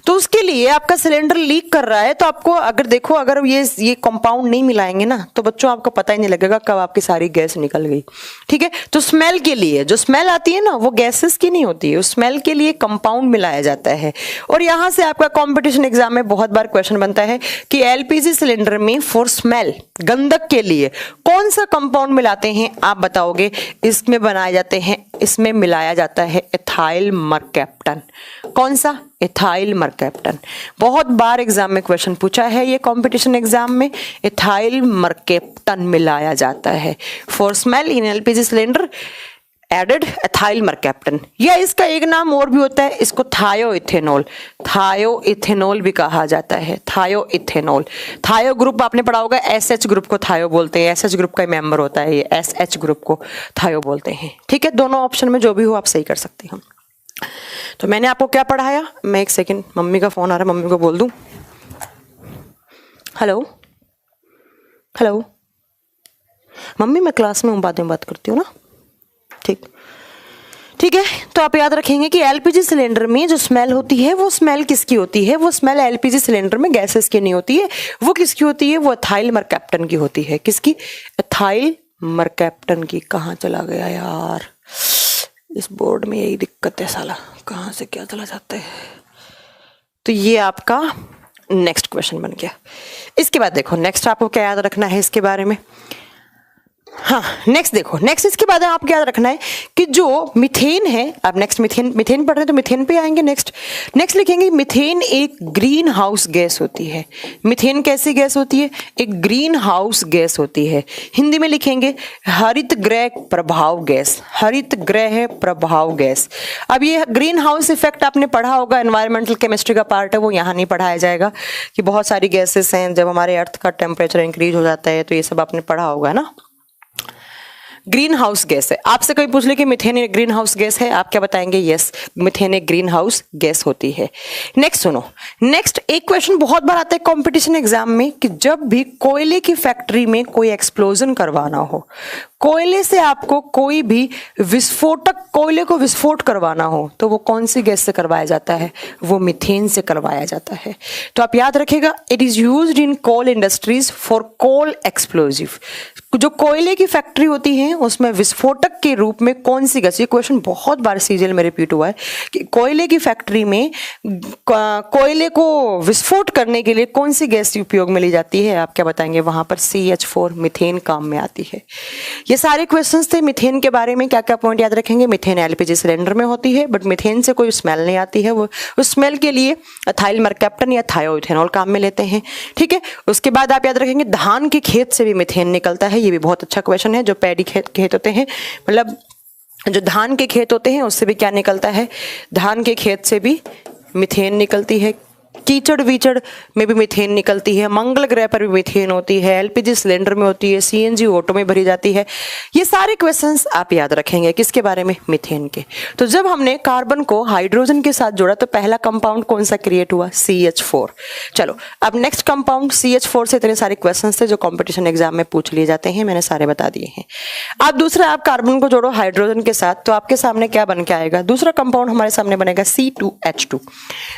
तो उसके लिए आपका सिलेंडर लीक कर रहा है तो आपको अगर देखो, अगर ये कंपाउंड नहीं मिलाएंगे ना तो बच्चों आपको पता ही नहीं लगेगा कब आपकी सारी गैस निकल गई, ठीक है। तो स्मेल के लिए जो स्मेल आती है ना वो गैसेस की नहीं होती है, उस स्मेल के लिए कंपाउंड मिलाया जाता है। और यहां से आपका कंपटीशन एग्जाम में बहुत बार क्वेश्चन बनता है कि एलपीजी सिलेंडर में फॉर स्मेल, गंधक के लिए कौन सा कंपाउंड मिलाते हैं, आप बताओगे। इसमें बनाए जाते हैं, इसमें मिलाया जाता है एथाइल मरकैप्टन। कौन सा, एथाइल मरकैप्टन। बहुत बार एग्जाम में क्वेश्चन पूछा है ये कंपटीशन एग्जाम में, एथाइल मरकैप्टन मिलाया जाता है for smell in LPG cylinder, added ethyl mercaptan. या इसका एक नाम और भी होता है, इसको थायोइथेनॉल, थायोइथेनॉल भी कहा जाता है, थायोइथेनॉल। थायो ग्रुप आपने पढ़ा होगा, एसएच ग्रुप को थायो बोलते हैं, एसएच ग्रुप का मेंबर होता है ये, एसएच ग्रुप को थायो बोलते हैं, ठीक है। दोनों ऑप्शन में जो भी हो आप सही कर सकते हैं। तो मैंने आपको क्या पढ़ाया, मैं एक सेकंड, मम्मी का फोन आ रहा है, मम्मी को बोल दूं। हेलो हेलो मम्मी, मैं क्लास में हूं, बाद में बात करती हूँ ना, ठीक है। तो आप याद रखेंगे कि एलपीजी सिलेंडर में जो स्मेल होती है वो स्मेल किसकी होती है, वो स्मेल एलपीजी सिलेंडर में गैसेस की नहीं होती है, वो किसकी होती है, वो एथाइल मरकैप्टन की होती है। किसकी, एथाइल मरकैप्टन की। कहाँ चला गया यार, इस बोर्ड में यही दिक्कत है साला, कहाँ से क्या चला जाता है। तो ये आपका नेक्स्ट क्वेश्चन बन गया। इसके बाद देखो नेक्स्ट आपको क्या याद रखना है इसके बारे में। हाँ नेक्स्ट देखो, नेक्स्ट इसके बाद आपको याद रखना है कि जो मीथेन है, आप नेक्स्ट मीथेन पढ़ रहे हैं तो मीथेन पे आएंगे। नेक्स्ट लिखेंगे मीथेन एक ग्रीन हाउस गैस होती है। मीथेन कैसी गैस होती है, एक ग्रीन हाउस गैस होती है। हिंदी में लिखेंगे हरित गृह प्रभाव गैस, हरित गृह प्रभाव गैस। अब ये ग्रीन हाउस इफेक्ट आपने पढ़ा होगा, एनवायरमेंटल केमिस्ट्री का पार्ट है, वो यहाँ नहीं पढ़ाया जाएगा कि बहुत सारी गैसेस हैं, जब हमारे अर्थ का टेम्परेचर इंक्रीज हो जाता है तो ये सब आपने पढ़ा होगा ना। ग्रीन हाउस गैस है, आपसे कोई पूछ ले कि मीथेन एक ग्रीन हाउस गैस है, आप क्या बताएंगे, यस मीथेन एक ग्रीन हाउस गैस होती है। नेक्स्ट सुनो, नेक्स्ट एक क्वेश्चन बहुत बार आता है कंपटीशन एग्जाम में कि जब भी कोयले की फैक्ट्री में कोई एक्सप्लोजन करवाना हो, कोयले से आपको कोई भी विस्फोटक, कोयले को विस्फोट करवाना हो तो वो कौन सी गैस से करवाया जाता है, वो मीथेन से करवाया जाता है। तो आप याद रखिएगा, it is used in coal industries for coal explosive. जो कोयले की फैक्ट्री होती है उसमें विस्फोटक के रूप में कौन सी गैस, ये क्वेश्चन बहुत बार सीजीएल में रिपीट हुआ है कि कोयले की फैक्ट्री में कोयले को विस्फोट करने के लिए कौन सी गैस उपयोग में ली जाती है, आप क्या बताएंगे, वहां पर CH4 मीथेन काम में आती है। ये सारे क्वेश्चंस थे मीथेन के बारे में। क्या क्या पॉइंट याद रखेंगे, मीथेन एलपीजी सिलेंडर में होती है बट मीथेन से कोई स्मेल नहीं आती है, वो उस स्मेल के लिए एथाइल मरकैप्टन या थायोइथेनॉल काम में लेते हैं, ठीक है। उसके बाद आप याद रखेंगे धान के खेत से भी मीथेन निकलता है, ये भी बहुत अच्छा क्वेश्चन है। जो पैडी खेत होते हैं, मतलब जो धान के खेत होते हैं उससे भी क्या निकलता है, धान के खेत से भी मीथेन निकलती है। कीचड़ वीचड़ में भी मीथेन निकलती है, मंगल ग्रह पर भी मीथेन होती है, एलपीजी सिलेंडर में होती है, सीएनजी ऑटो में भरी जाती है। ये सारे क्वेश्चंस आप याद रखेंगे किसके बारे में, मीथेन के। तो जब हमने कार्बन को हाइड्रोजन के साथ जोड़ा तो पहला कंपाउंड कौन सा क्रिएट हुआ, CH4। चलो अब नेक्स्ट कंपाउंड CH4 से इतने सारे क्वेश्चन थे जो कॉम्पिटिशन एग्जाम में पूछ लिए जाते हैं, मैंने सारे बता दिए हैं। अब दूसरा, आप कार्बन को जोड़ो हाइड्रोजन के साथ तो आपके सामने क्या बन के आएगा, दूसरा कंपाउंड हमारे सामने बनेगा C2H2।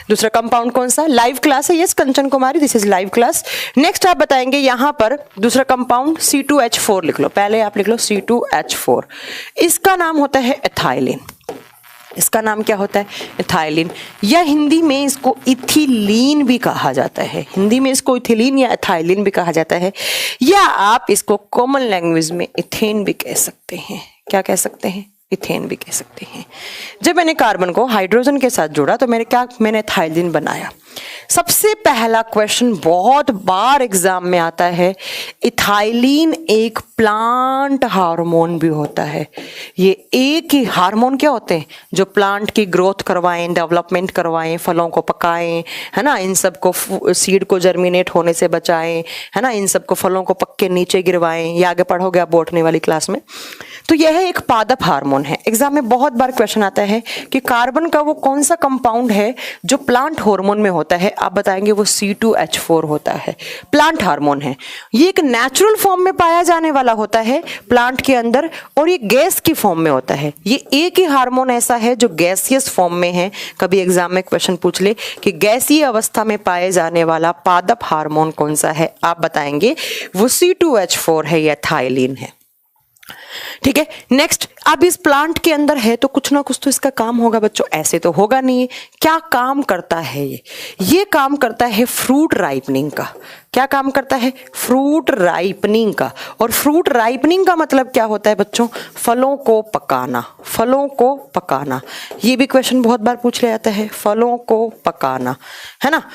दूसरा कंपाउंड कौन सा, लाइव क्लास है, yes Kanchan Kumari, this is live class. Next आप बताएंगे यहां पर दूसरा कंपाउंड C2H4 लिख लो, पहले आप लिख लो C2H4। इसका नाम होता है एथाइलिन। इसका नाम क्या होता है, एथाइलिन, या हिंदी में इसको इथिलीन भी कहा जाता है। हिंदी में इसको इथिलीन या एथाइलिन भी कहा जाता है, या आप इसको कॉमन लैंग्वेज में इथेन भी कह सकते हैं। क्या कह सकते हैं, इथेन भी कह सकते हैं। जब मैंने कार्बन को हाइड्रोजन के साथ जोड़ा तो मैंने इथाइलिन बनाया। सबसे पहला क्वेश्चन बहुत बार एग्जाम में आता है, इथाइलिन एक प्लांट हार्मोन भी होता है। ये एक ही हार्मोन क्या होते हैं जो प्लांट की ग्रोथ करवाएं, डेवलपमेंट करवाएं, फलों को पकाएं, है ना, इन सब को सीड को जर्मिनेट होने से बचाएं, है ना, इन सब को फलों को पक के नीचे गिरवाएं। ये आगे पढ़ोगे आप बोटनी वाली क्लास में। तो यह एक पादप हार्मोन है। एग्जाम में बहुत बार क्वेश्चन आता है कि कार्बन का वो कौन सा कंपाउंड है जो प्लांट हार्मोन में होता है। आप बताएंगे वो C2H4 होता है, प्लांट हार्मोन है। ये एक नेचुरल फॉर्म में पाया जाने वाला होता है प्लांट के अंदर, और ये गैस की फॉर्म में होता है। ये एक ही हार्मोन ऐसा है जो गैसियस फॉर्म में है। कभी एग्जाम में क्वेश्चन पूछ ले कि गैसीय अवस्था में पाए जाने वाला पादप हार्मोन कौन सा है, आप बताएंगे वो C2H4 है या थाइलिन है। ठीक है, नेक्स्ट, अब इस प्लांट के अंदर है तो कुछ ना कुछ तो इसका काम होगा बच्चों, ऐसे तो होगा नहीं। क्या काम करता है ये काम करता है फ्रूट राइपनिंग का। क्या काम करता है? फ्रूट राइपनिंग का। और फ्रूट राइपनिंग का मतलब क्या होता है बच्चों? फलों को पकाना, फलों को पकाना। ये भी क्वेश्चन बहुत बार पूछ लिया जाता है, फलों को पकाना, है ना।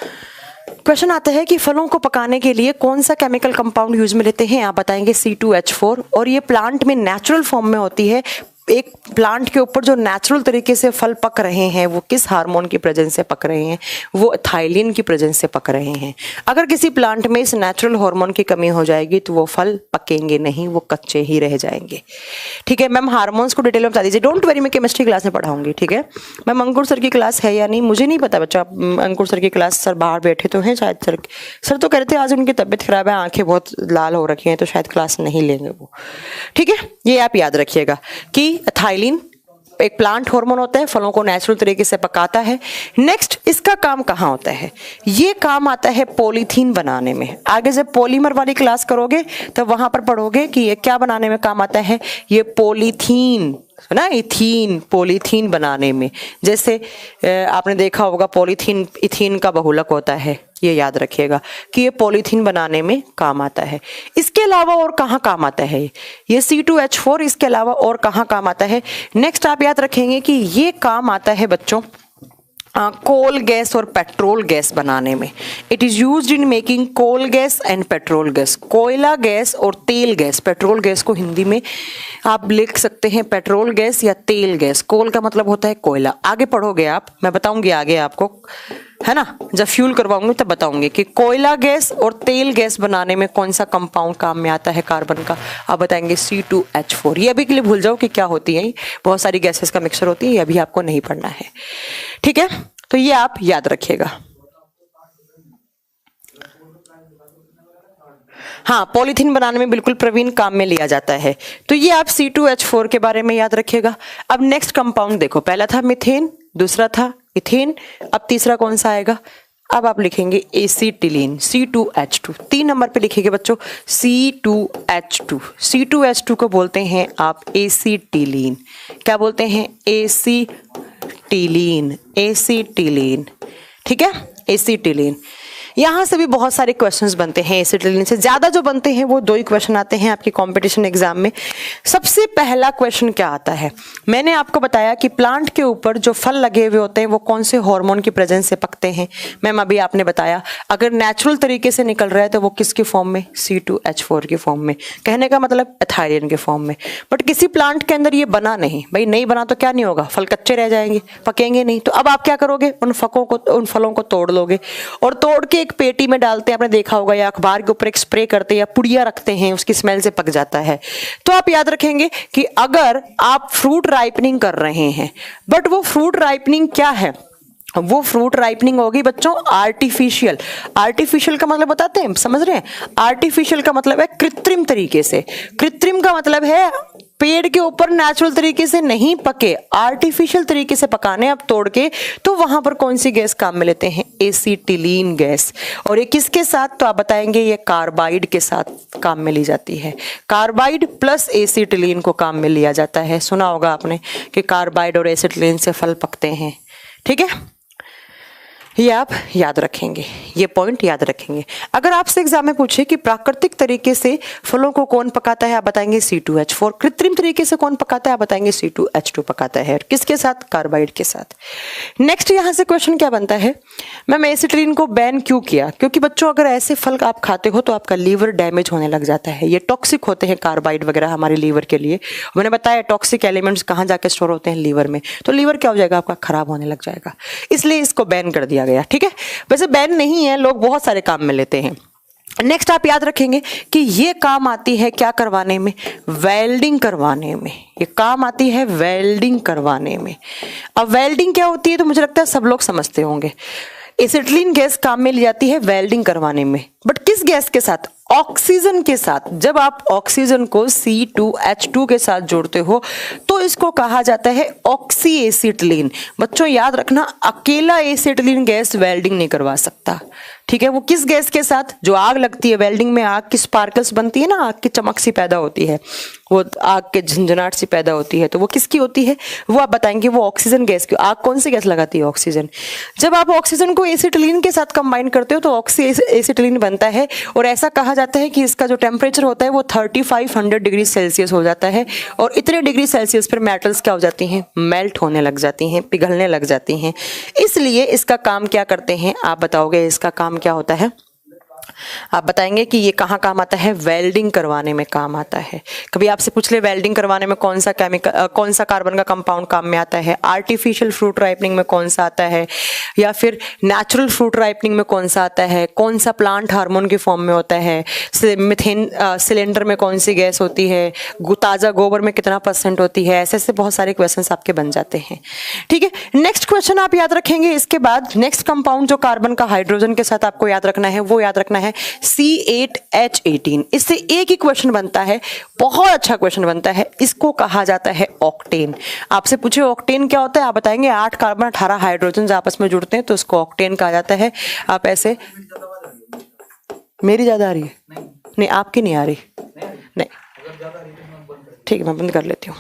क्वेश्चन आता है कि फलों को पकाने के लिए कौन सा केमिकल कंपाउंड यूज में लेते हैं, आप बताएंगे C2H4। और ये प्लांट में नेचुरल फॉर्म में होती है। एक प्लांट के ऊपर जो नेचुरल तरीके से फल पक रहे हैं वो किस हार्मोन की प्रेजेंस से पक रहे हैं? वो थाइलिन की प्रेजेंस से पक रहे हैं। अगर किसी प्लांट में इस नेचुरल हार्मोन की कमी हो जाएगी तो वो फल पकेंगे नहीं, वो कच्चे ही रह जाएंगे। ठीक है मैम, हार्मोन्स को डिटेल में बता दीजिए। डोंट वरी, मैं केमिस्ट्री क्लास में पढ़ाऊंगी। ठीक है मैम, अंकुर सर की क्लास है या नहीं मुझे नहीं पता बच्चा। अंकुर सर की क्लास, सर बाहर बैठे तो हैं शायद। सर तो कह रहे थे आज उनकी तबीयत खराब है, आंखें बहुत लाल हो रखी हैं, तो शायद क्लास नहीं लेंगे वो। ठीक है, ये आप याद रखिएगा कि थाइलिन एक प्लांट हार्मोन होता है, फलों को नेचुरल तरीके से पकाता है। नेक्स्ट, इसका काम कहाँ होता है? ये काम आता है पॉलीथीन बनाने में। आगे जब पॉलीमर वाली क्लास करोगे तब वहां पर पढ़ोगे कि ये क्या बनाने में काम आता है। ये पॉलीथीन ना, इथीन, पॉलीथीन बनाने में। जैसे आपने देखा होगा पॉलीथीन इथीन का बहुलक होता है, ये याद रखिएगा कि ये पॉलीथीन बनाने में काम आता है। इसके अलावा और कहाँ काम आता है ये C2H4? इसके अलावा और कहाँ काम आता है? नेक्स्ट आप याद रखेंगे कि ये काम आता है बच्चों कोल गैस और पेट्रोल गैस बनाने में। It is used in making coal gas and petrol gas. कोयला गैस और तेल गैस, पेट्रोल गैस को हिंदी में आप लिख सकते हैं पेट्रोल गैस या तेल गैस। कोल का मतलब होता है कोयला। आगे पढ़ोगे आप, मैं बताऊंगी आगे आपको, है ना, जब फ्यूल करवाऊंगी तब बताऊंगी कि कोयला गैस और तेल गैस बनाने में कौन सा कंपाउंड काम में आता है कार्बन का। आप बताएंगे C2H4। ये अभी के लिए भूल जाओ कि क्या होती है, बहुत सारी गैसेस का मिक्सचर होती है, ये अभी आपको नहीं पढ़ना है। ठीक है, तो ये आप याद रखिएगा। हाँ, पॉलीथीन बनाने में बिल्कुल प्रवीण काम में लिया जाता है। तो ये आप C2H4 के बारे में याद रखिएगा। अब नेक्स्ट कंपाउंड देखो, पहला था मीथेन, दूसरा था इथेन, अब तीसरा कौन सा आएगा? अब आप लिखेंगे एसीटिलीन, C2H2। 3 नंबर पे लिखिएगा बच्चों C2H2। C2H2 को बोलते हैं आप एसीटिलीन। क्या बोलते हैं? Acetylene, acetylene. ठीक है, एसीटिलीन। यहाँ से भी बहुत सारे क्वेश्चंस बनते हैं। एसिटिलीन से ज्यादा जो बनते हैं वो 2 ही क्वेश्चन आते हैं आपके कंपटीशन एग्जाम में। सबसे पहला क्वेश्चन क्या आता है? मैंने आपको बताया कि प्लांट के ऊपर जो फल लगे हुए होते हैं वो कौन से हार्मोन की प्रेजेंस से पकते हैं। मैम अभी आपने बताया अगर नेचुरल तरीके से निकल रहा है तो वो किसके फॉर्म में? C2H4 के फॉर्म में। कहने का मतलब एथाइलिन के फॉर्म में। बट किसी प्लांट के अंदर ये बना नहीं, भाई नहीं बना तो क्या नहीं होगा, फल कच्चे रह जाएंगे, पकेंगे नहीं। तो अब आप क्या करोगे? उन फलों को तोड़ लोगे और तोड़ के एक पेटी में डालते हैं, आपने देखा होगा, या अखबार के ऊपर एक स्प्रे करते हैं या पुड़िया रखते हैं, उसकी स्मेल से पक जाता है। तो आप याद रखेंगे कि अगर आप फ्रूट राइपनिंग कर रहे हैं, बट वो फ्रूट राइपनिंग क्या है? वो फ्रूट राइपनिंग होगी बच्चों आर्टिफिशियल। आर्टिफिशियल का मतलब बताते हैं, समझ रहे हैं? आर्टिफिशियल का मतलब है कृत्रिम तरीके से। कृत्रिम का मतलब है पेड़ के ऊपर नेचुरल तरीके से नहीं पके, आर्टिफिशियल तरीके से पकाने आप तोड़ के। तो वहां पर कौन सी गैस काम में लेते हैं? Acetylene gas. और ये किसके साथ? तो आप बताएंगे ये कार्बाइड के साथ काम में ली जाती है। कार्बाइड प्लस एसीटिलीन को काम में लिया जाता है। सुना होगा आपने कि कार्बाइड और एसीटिलीन से फल पकते हैं। ठीक है, ये आप याद रखेंगे, ये पॉइंट याद रखेंगे। अगर आपसे एग्जाम में पूछे कि प्राकृतिक तरीके से फलों को कौन पकाता है, आप बताएंगे C2H4। कृत्रिम तरीके से कौन पकाता है, आप बताएंगे C2H2 पकाता है। किसके साथ? कार्बाइड के साथ। नेक्स्ट यहां से क्वेश्चन क्या बनता है, मैम एसिटिलीन को बैन क्यों किया? क्योंकि बच्चों अगर ऐसे फल आप खाते हो तो आपका लीवर डैमेज होने लग जाता है। ये टॉक्सिक होते हैं कार्बाइड वगैरह हमारे लीवर के लिए। मैंने बताया टॉक्सिक एलिमेंट्स कहाँ जाके स्टोर होते हैं? लीवर में। तो लीवर क्या हो जाएगा? आपका खराब होने लग जाएगा, इसलिए इसको बैन कर दिया गया। ठीक है, वैसे बैन नहीं है, लोग बहुत सारे काम में लेते हैं। नेक्स्ट आप याद रखेंगे कि ये काम आती है क्या करवाने में? वेल्डिंग करवाने में। ये काम आती है वेल्डिंग करवाने में। अब वेल्डिंग क्या होती है तो मुझे लगता है सब लोग समझते होंगे। एसिटिलीन गैस काम में ली जाती है वेल्डिंग करवाने में, बट किस गैस के साथ? ऑक्सीजन के साथ। जब आप ऑक्सीजन को C2H2 के साथ जोड़ते हो तो इसको कहा जाता है ऑक्सी एसिटिलीन। बच्चों याद रखना, अकेला एसिटिलीन गैस वेल्डिंग नहीं करवा सकता। ठीक है, वो किस गैस के साथ? जो आग लगती है वेल्डिंग में, आग की स्पार्कल्स बनती है ना, आग की चमक सी पैदा होती है, वो आग के झंझनाट सी पैदा होती है, तो वो किसकी होती है? वो आप बताएंगे वो ऑक्सीजन गैस की। आग कौन सी गैस लगाती है? ऑक्सीजन। जब आप ऑक्सीजन को एसिटिलीन के साथ कंबाइन करते हो तो ऑक्सी एसिटिलीन बनता है, और ऐसा कहा जाता है कि इसका जो टेम्परेचर होता है वो 3500 डिग्री सेल्सियस हो जाता है, और इतने डिग्री सेल्सियस पर मेटल्स क्या हो जाती हैं? मेल्ट होने लग जाती हैं, पिघलने लग जाती हैं। इसलिए इसका काम क्या करते हैं? आप बताओगे इसका काम क्या होता है? आप बताएंगे कि ये कहाँ काम आता है? वेल्डिंग करवाने में काम आता है। कभी आपसे पूछ ले वेल्डिंग करवाने में कौन सा केमिकल, कौन सा कार्बन का कंपाउंड काम में आता है? आर्टिफिशियल फ्रूट राइपनिंग में कौन सा आता है, या फिर नेचुरल फ्रूट राइपनिंग में कौन सा आता है? कौन सा प्लांट हार्मोन के फॉर्म में होता है? मिथेन सिलेंडर में कौन सी गैस होती है? ताजा गोबर में कितना % होती है? ऐसे ऐसे बहुत सारे क्वेश्चंस आपके बन जाते हैं। ठीक है, नेक्स्ट क्वेश्चन आप याद रखेंगे। इसके बाद नेक्स्ट कंपाउंड जो कार्बन का हाइड्रोजन के साथ आपको याद रखना है वो याद रखना है C8H18। इससे एक ही क्वेश्चन बनता है, बहुत अच्छा क्वेश्चन बनता है। इसको कहा जाता है ऑक्टेन। आपसे पूछे ऑक्टेन क्या होता है, आप बताएंगे 8 कार्बन 18 हाइड्रोजन आपस में जुड़ते हैं तो उसको ऑक्टेन कहा जाता है। आप ऐसे, मेरी ज्यादा आ रही है? नहीं, आपकी नहीं आ रही। नहीं, ठीक है, मैं बंद कर लेती हूँ।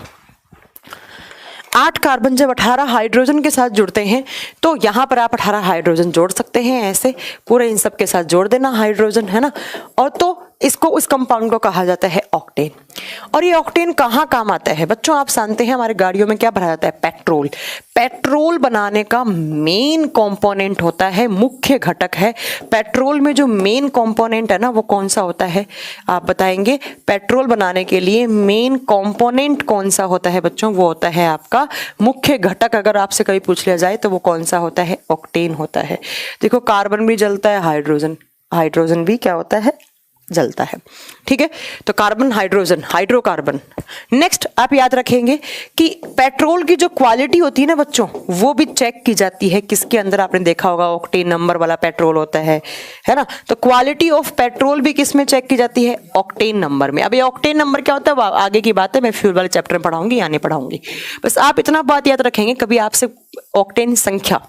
8 कार्बन जब 18 हाइड्रोजन के साथ जुड़ते हैं तो यहाँ पर आप 18 हाइड्रोजन जोड़ सकते हैं, ऐसे पूरे इन सब के साथ जोड़ देना हाइड्रोजन, है ना। और तो इसको, उस कंपाउंड को कहा जाता है ऑक्टेन। और ये ऑक्टेन कहाँ काम आता है? बच्चों आप जानते हैं हमारे गाड़ियों में क्या भरा जाता है? पेट्रोल। पेट्रोल बनाने का मेन कंपोनेंट होता है, मुख्य घटक है। पेट्रोल में जो मेन कंपोनेंट है ना वो कौन सा होता है? आप बताएंगे पेट्रोल बनाने के लिए मेन कंपोनेंट कौन सा होता है बच्चों? वो होता है आपका मुख्य घटक। अगर आपसे कभी पूछ लिया जाए तो वो कौन सा होता है? ऑक्टेन होता है। देखो कार्बन भी जलता है, हाइड्रोजन भी क्या होता है? जलता है। ठीक है, तो कार्बन हाइड्रोजन, हाइड्रोकार्बन। नेक्स्ट आप याद रखेंगे कि पेट्रोल की जो क्वालिटी होती है ना बच्चों, वो भी चेक की जाती है। किसके अंदर? आपने देखा होगा ऑक्टेन नंबर वाला पेट्रोल होता है ना। तो क्वालिटी ऑफ पेट्रोल भी किस में चेक की जाती है? ऑक्टेन नंबर में। अब ये ऑक्टेन नंबर क्या होता है आगे की बात है, मैं फ्यूल वाले चैप्टर में पढ़ाऊंगी या नहीं पढ़ाऊंगी। बस आप इतना बात याद रखेंगे, कभी आपसे ऑक्टेन संख्या,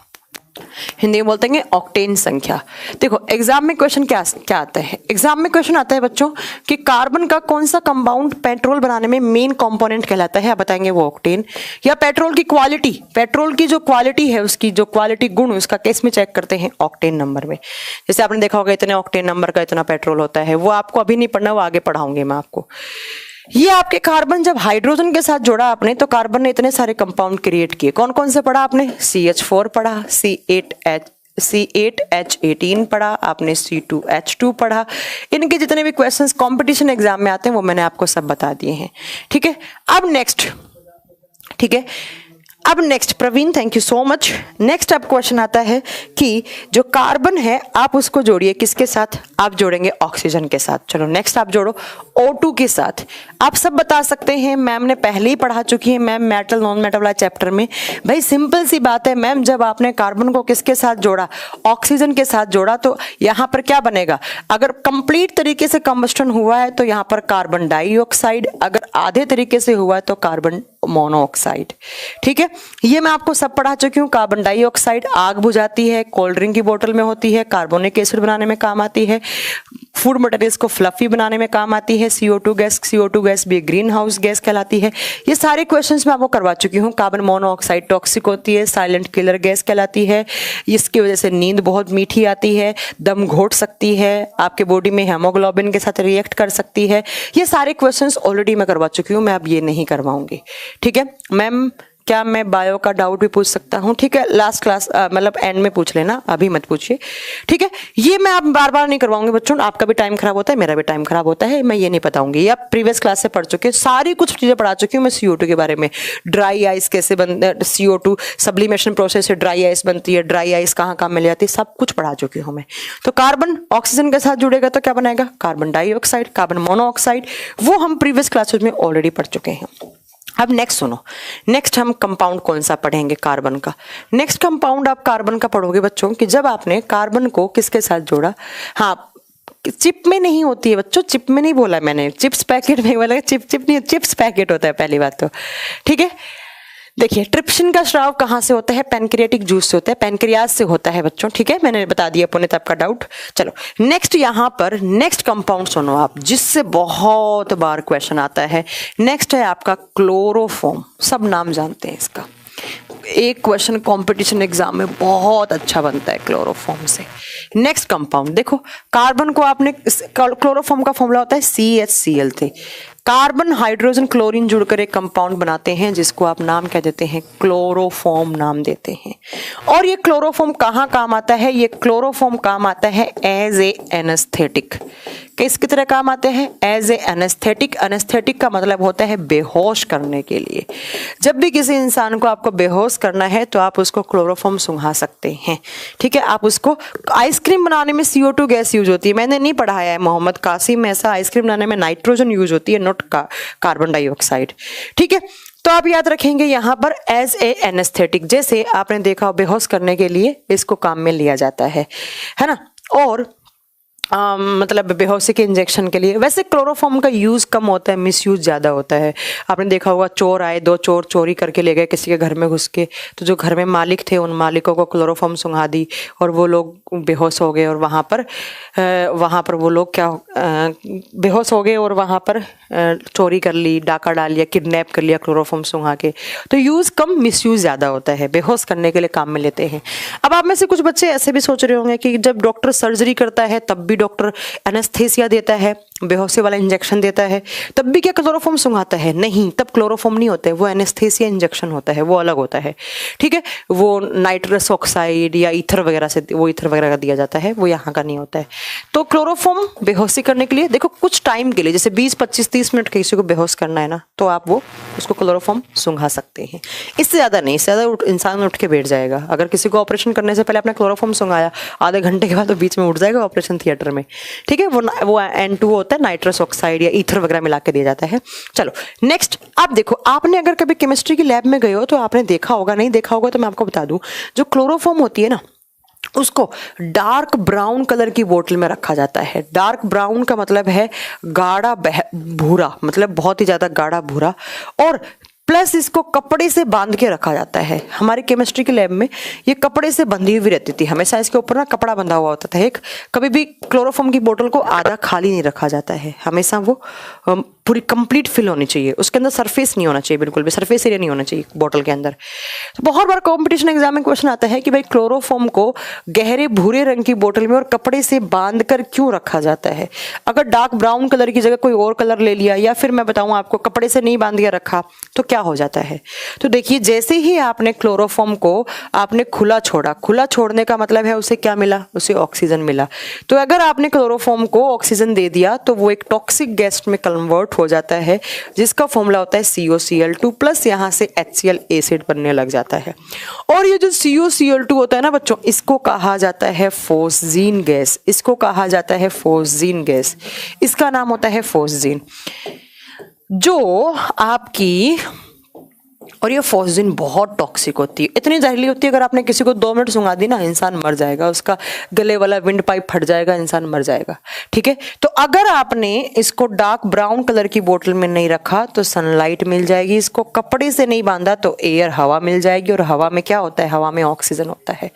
हिंदी में बोलते हैं ऑक्टेन संख्या। देखो एग्जाम में क्वेश्चन क्या आता है? एग्जाम में क्वेश्चन आता है बच्चों कि कार्बन का कौन सा कंपाउंड पेट्रोल बनाने में मेन कंपोनेंट कहलाता है? आप बताएंगे वो ऑक्टेन। या पेट्रोल की क्वालिटी, पेट्रोल की जो क्वालिटी है, उसकी जो क्वालिटी गुण, उसका किस में चेक करते हैं? ऑक्टेन नंबर में। जैसे आपने देखा होगा इतने ऑक्टेन नंबर का इतना पेट्रोल होता है, वो आपको अभी नहीं पढ़ना, वो आगे पढ़ाऊंगे मैं आपको। ये आपके कार्बन जब हाइड्रोजन के साथ जोड़ा आपने तो कार्बन ने इतने सारे कंपाउंड क्रिएट किए। कौन कौन से पढ़ा आपने? CH4 पढ़ा, C8H18 पढ़ा, आपने C2H2 पढ़ा। इनके जितने भी क्वेश्चंस कंपटीशन एग्जाम में आते हैं वो मैंने आपको सब बता दिए हैं। ठीक है, अब नेक्स्ट, ठीक है, अब next Praveen, thank you so much. Next अब क्वेश्चन आता है कि जो कार्बन है आप उसको जोड़िए किसके साथ? आप जोड़ेंगे ऑक्सीजन के साथ। चलो नेक्स्ट आप जोड़ो O2 के साथ। आप सब बता सकते हैं, मैम ने पहले ही पढ़ा चुकी है, मैम मेटल नॉन मेटल वाला चैप्टर में। भाई सिंपल सी बात है मैम, जब आपने कार्बन को किसके साथ जोड़ा? ऑक्सीजन के साथ जोड़ा, तो यहाँ पर क्या बनेगा? अगर कंप्लीट तरीके से कंबस्टन हुआ है तो यहाँ पर कार्बन डाइऑक्साइड, अगर आधे तरीके से हुआ है तो कार्बन मोनोऑक्साइड। ठीक है, ये मैं आपको सब पढ़ा चुकी हूँ। कार्बन डाइऑक्साइड आग बुझाती है, कोल्ड ड्रिंक की बोतल में होती है, कार्बोनिक एसिड बनाने में काम आती है। फूड मटेरियल्स को फ्लफी बनाने में काम आती है CO2 गैस। CO2 गैस भी ग्रीन हाउस गैस कहलाती है। ये सारे क्वेश्चंस मैं आपको करवा चुकी हूँ। कार्बन मोनोऑक्साइड टॉक्सिक होती है, साइलेंट किलर गैस कहलाती है, इसकी वजह से नींद बहुत मीठी आती है, दम घोट सकती है, आपके बॉडी में हेमोग्लोबिन के साथ रिएक्ट कर सकती है। ये सारे क्वेश्चंस ऑलरेडी मैं करवा चुकी हूँ, मैं अब ये नहीं करवाऊंगी। ठीक है मैम, क्या मैं बायो का डाउट भी पूछ सकता हूँ? ठीक है, लास्ट क्लास मतलब एंड में पूछ लेना, अभी मत पूछिए। ठीक है, ये मैं आप बार बार नहीं करवाऊंगी बच्चों, आपका भी टाइम खराब होता है, मेरा भी टाइम खराब होता है, मैं ये नहीं बताऊंगी। ये आप प्रीवियस क्लास से पढ़ चुके हैं, सारी कुछ चीजें पढ़ा चुकी हूँ मैं CO2 के बारे में। ड्राई आइस कैसे बनता है, CO2 सब्लिमेशन प्रोसेस से ड्राई आइस बनती है, ड्राई आइस कहाँ कहाँ मिल जाती है, सब कुछ पढ़ा चुकी हूँ मैं। तो कार्बन ऑक्सीजन के साथ जुड़ेगा तो क्या बनाएगा? कार्बन डाइऑक्साइड, कार्बन मोनोऑक्साइड, वो हम प्रीवियस क्लासेस में ऑलरेडी पढ़ चुके हैं। अब नेक्स्ट सुनो, नेक्स्ट हम कंपाउंड कौन सा पढ़ेंगे? कार्बन का। नेक्स्ट कंपाउंड आप कार्बन का पढ़ोगे बच्चों कि जब आपने कार्बन को किसके साथ जोड़ा। हाँ, चिप में नहीं होती है बच्चों, चिप में नहीं बोला मैंने, चिप्स पैकेट में बोला, चिप नहीं, चिप्स पैकेट होता है पहली बात तो। ठीक है, देखिए ट्रिप्सिन का स्राव कहाँ से होता है? पैनक्रियाटिक जूस से होता है, पैनक्रियाज से होता है बच्चों। ठीक है, मैंने बता दिया पुण्य आपका डाउट। चलो नेक्स्ट, यहाँ पर नेक्स्ट कंपाउंड सुनो आप, जिससे बहुत बार क्वेश्चन आता है। नेक्स्ट है आपका क्लोरोफॉर्म। सब नाम जानते हैं इसका, एक क्वेश्चन कंपटीशन एग्जाम में बहुत अच्छा बनता है क्लोरोफॉर्म से। नेक्स्ट कंपाउंड देखो, कार्बन को आपने, क्लोरोफॉर्म का फॉर्मूला होता है CHCl3। कार्बन हाइड्रोजन क्लोरीन जुड़कर एक कंपाउंड बनाते हैं जिसको आप नाम क्या देते हैं? क्लोरोफॉर्म नाम देते हैं। और ये क्लोरोफॉर्म कहाँ काम आता है? ये क्लोरोफॉर्म काम आता है एज ए एनेस्थेटिक। किसकी तरह काम आते हैं? As a anaesthetic. एनेस्थेटिक का मतलब होता है बेहोश करने के लिए। जब भी किसी इंसान को आपको बेहोश करना है तो आप उसको क्लोरोफॉर्म सुंघा सकते हैं। ठीक है, आप उसको, आइसक्रीम बनाने में CO2 गैस यूज होती है, मैंने नहीं पढ़ाया है मोहम्मद कासिम, ऐसा आइसक्रीम बनाने में नाइट्रोजन यूज होती है, नॉट कार्बन डाइऑक्साइड। ठीक है, तो आप याद रखेंगे यहाँ पर एज ए एनेस्थेटिक, जैसे आपने देखा बेहोश करने के लिए इसको काम में लिया जाता है ना। और मतलब बेहोशी के इंजेक्शन के लिए वैसे क्लोरोफॉर्म का यूज कम होता है, मिसयूज ज्यादा होता है। आपने देखा होगा चोर आए, 2 चोर चोरी करके ले गए किसी के घर में घुस के, तो जो घर में मालिक थे उन मालिकों को क्लोरोफॉर्म सुंघा दी और वो लोग बेहोश हो गए, और वहाँ पर वो लोग क्या बेहोश हो गए और वहाँ पर चोरी कर ली, डाका डाल लिया, किडनैप कर लिया क्लोरोफॉर्म सुंघा के। तो यूज कम, मिसयूज ज्यादा होता है, बेहोश करने के लिए काम में लेते हैं। अब आप में से कुछ बच्चे ऐसे भी सोच रहे होंगे कि जब डॉक्टर सर्जरी करता है तब भी डॉक्टर एनेस्थेसिया देता है, बेहोशी वाला इंजेक्शन देता है, तब भी क्या क्लोरोफॉर्म सुंघाता है? नहीं, तब क्लोरोफॉर्म नहीं होता है, वो एनेस्थेसिया इंजेक्शन होता है, वो अलग होता है। ठीक है, वो नाइट्रस ऑक्साइड या ईथर वगैरह से, वो ईथर वगैरह का दिया जाता है, वो यहाँ का नहीं होता है। तो क्लोरोफॉर्म बेहोशी करने के लिए, देखो कुछ टाइम के लिए, जैसे 20-25-30 मिनट किसी को बेहोश करना है ना, तो आप वो उसको क्लोरोफॉर्म सुंघा सकते हैं। इससे ज्यादा नहीं, इससे ज्यादा इंसान उठ के बैठ जाएगा। अगर किसी को ऑपरेशन करने से पहले आपने क्लोरोफॉर्म सुंघाया, आधे घंटे के बाद तो बीच में उठ जाएगा ऑपरेशन थिएटर में। ठीक है, वो N2 होता है, नाइट्रस ऑक्साइड या ईथर वगैरह मिला के दिया जाता है। चलो नेक्स्ट, आप देखो, आपने अगर कभी केमिस्ट्री की लैब में गए हो तो आपने देखा होगा, नहीं देखा होगा तो मैं आपको बता दूं, जो क्लोरोफॉर्म होती है ना, उसको डार्क ब्राउन कलर की बोतल में रखा जाता है। डार्क ब्राउन का मतलब है गाढ़ा भूरा, मतलब बहुत ही ज्यादा गाढ़ा भूरा, और प्लस इसको कपड़े से बांध के रखा जाता है। हमारी केमिस्ट्री के लैब में ये कपड़े से बंधी हुई रहती थी, हमेशा इसके ऊपर ना कपड़ा बंधा हुआ होता था एक। कभी भी क्लोरोफॉर्म की बोतल को आधा खाली नहीं रखा जाता है, हमेशा वो पूरी कंप्लीट फिल होनी चाहिए, उसके अंदर सरफेस नहीं होना चाहिए, बिल्कुल भी सरफेस एरिया नहीं होना चाहिए बोतल के अंदर। तो बहुत बार कॉम्पिटिशन एग्जाम में क्वेश्चन आता है कि भाई क्लोरोफॉर्म को गहरे भूरे रंग की बोतल में और कपड़े से बांध कर क्यों रखा जाता है? अगर डार्क ब्राउन कलर की जगह कोई और कलर ले लिया, या फिर मैं बताऊं आपको कपड़े से नहीं बांध के रखा, तो क्या हो जाता है? तो देखिए, जैसे ही आपने क्लोरोफॉर्म को आपने खुला छोड़ा, खुला छोड़ने का मतलब है उसे क्या मिला? उसे ऑक्सीजन मिला। तो अगर आपने क्लोरोफॉर्म को ऑक्सीजन दे दिया तो वो एक टॉक्सिक गैस में कन्वर्ट हो जाता है, जिसका फॉर्मूला होता है COCl2 प्लस यहाँ से HCl एसिड बनने लग जाता है। और ये जो COCl2 होता है ना बच्चों, इसको कहा जाता है फोस्जीन गैस। इसको कहा जाता है फोस्जीन गैस, इसका नाम होता है फोस्जीन। जो आपकी और ये फोर्जिन बहुत टॉक्सिक होती है, इतनी जहरीली होती है, अगर आपने किसी को 2 मिनट सूंघा दी ना, इंसान मर जाएगा, उसका गले वाला विंड पाइप फट जाएगा, इंसान मर जाएगा। ठीक है, तो अगर आपने इसको डार्क ब्राउन कलर की बोतल में नहीं रखा तो सनलाइट मिल जाएगी, इसको कपड़े से नहीं बांधा तो एयर हवा मिल जाएगी, और हवा में क्या होता है, हवा में ऑक्सीजन होता है।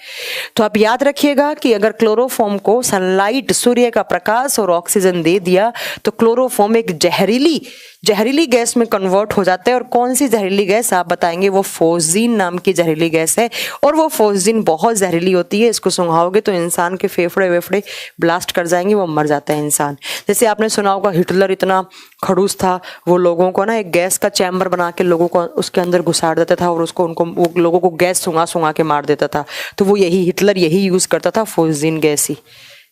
तो आप याद रखिएगा कि अगर क्लोरोफॉर्म को सनलाइट, सूर्य का प्रकाश और ऑक्सीजन दे दिया तो क्लोरोफॉर्म एक जहरीली गैस में कन्वर्ट हो जाता है। और कौन सी जहरीली गैस आप बताएंगे? वो फोर्जिन नाम की जहरीली गैस है, और वो फोर्जिन बहुत जहरीली होती है, इसको सूंघाओगे तो इंसान के फेफड़े वेफड़े ब्लास्ट कर जाएंगे, वो मर जाता है इंसान। जैसे आपने सुना होगा हिटलर इतना खड़ूस था, वो लोगों को ना एक गैस का चैम्बर बना के लोगों को उसके अंदर घुसाड़ देता था, और वो लोगों को गैस सूंघा के मार देता था। तो वो हिटलर यही यूज करता था, फोर्जिन गैस ही,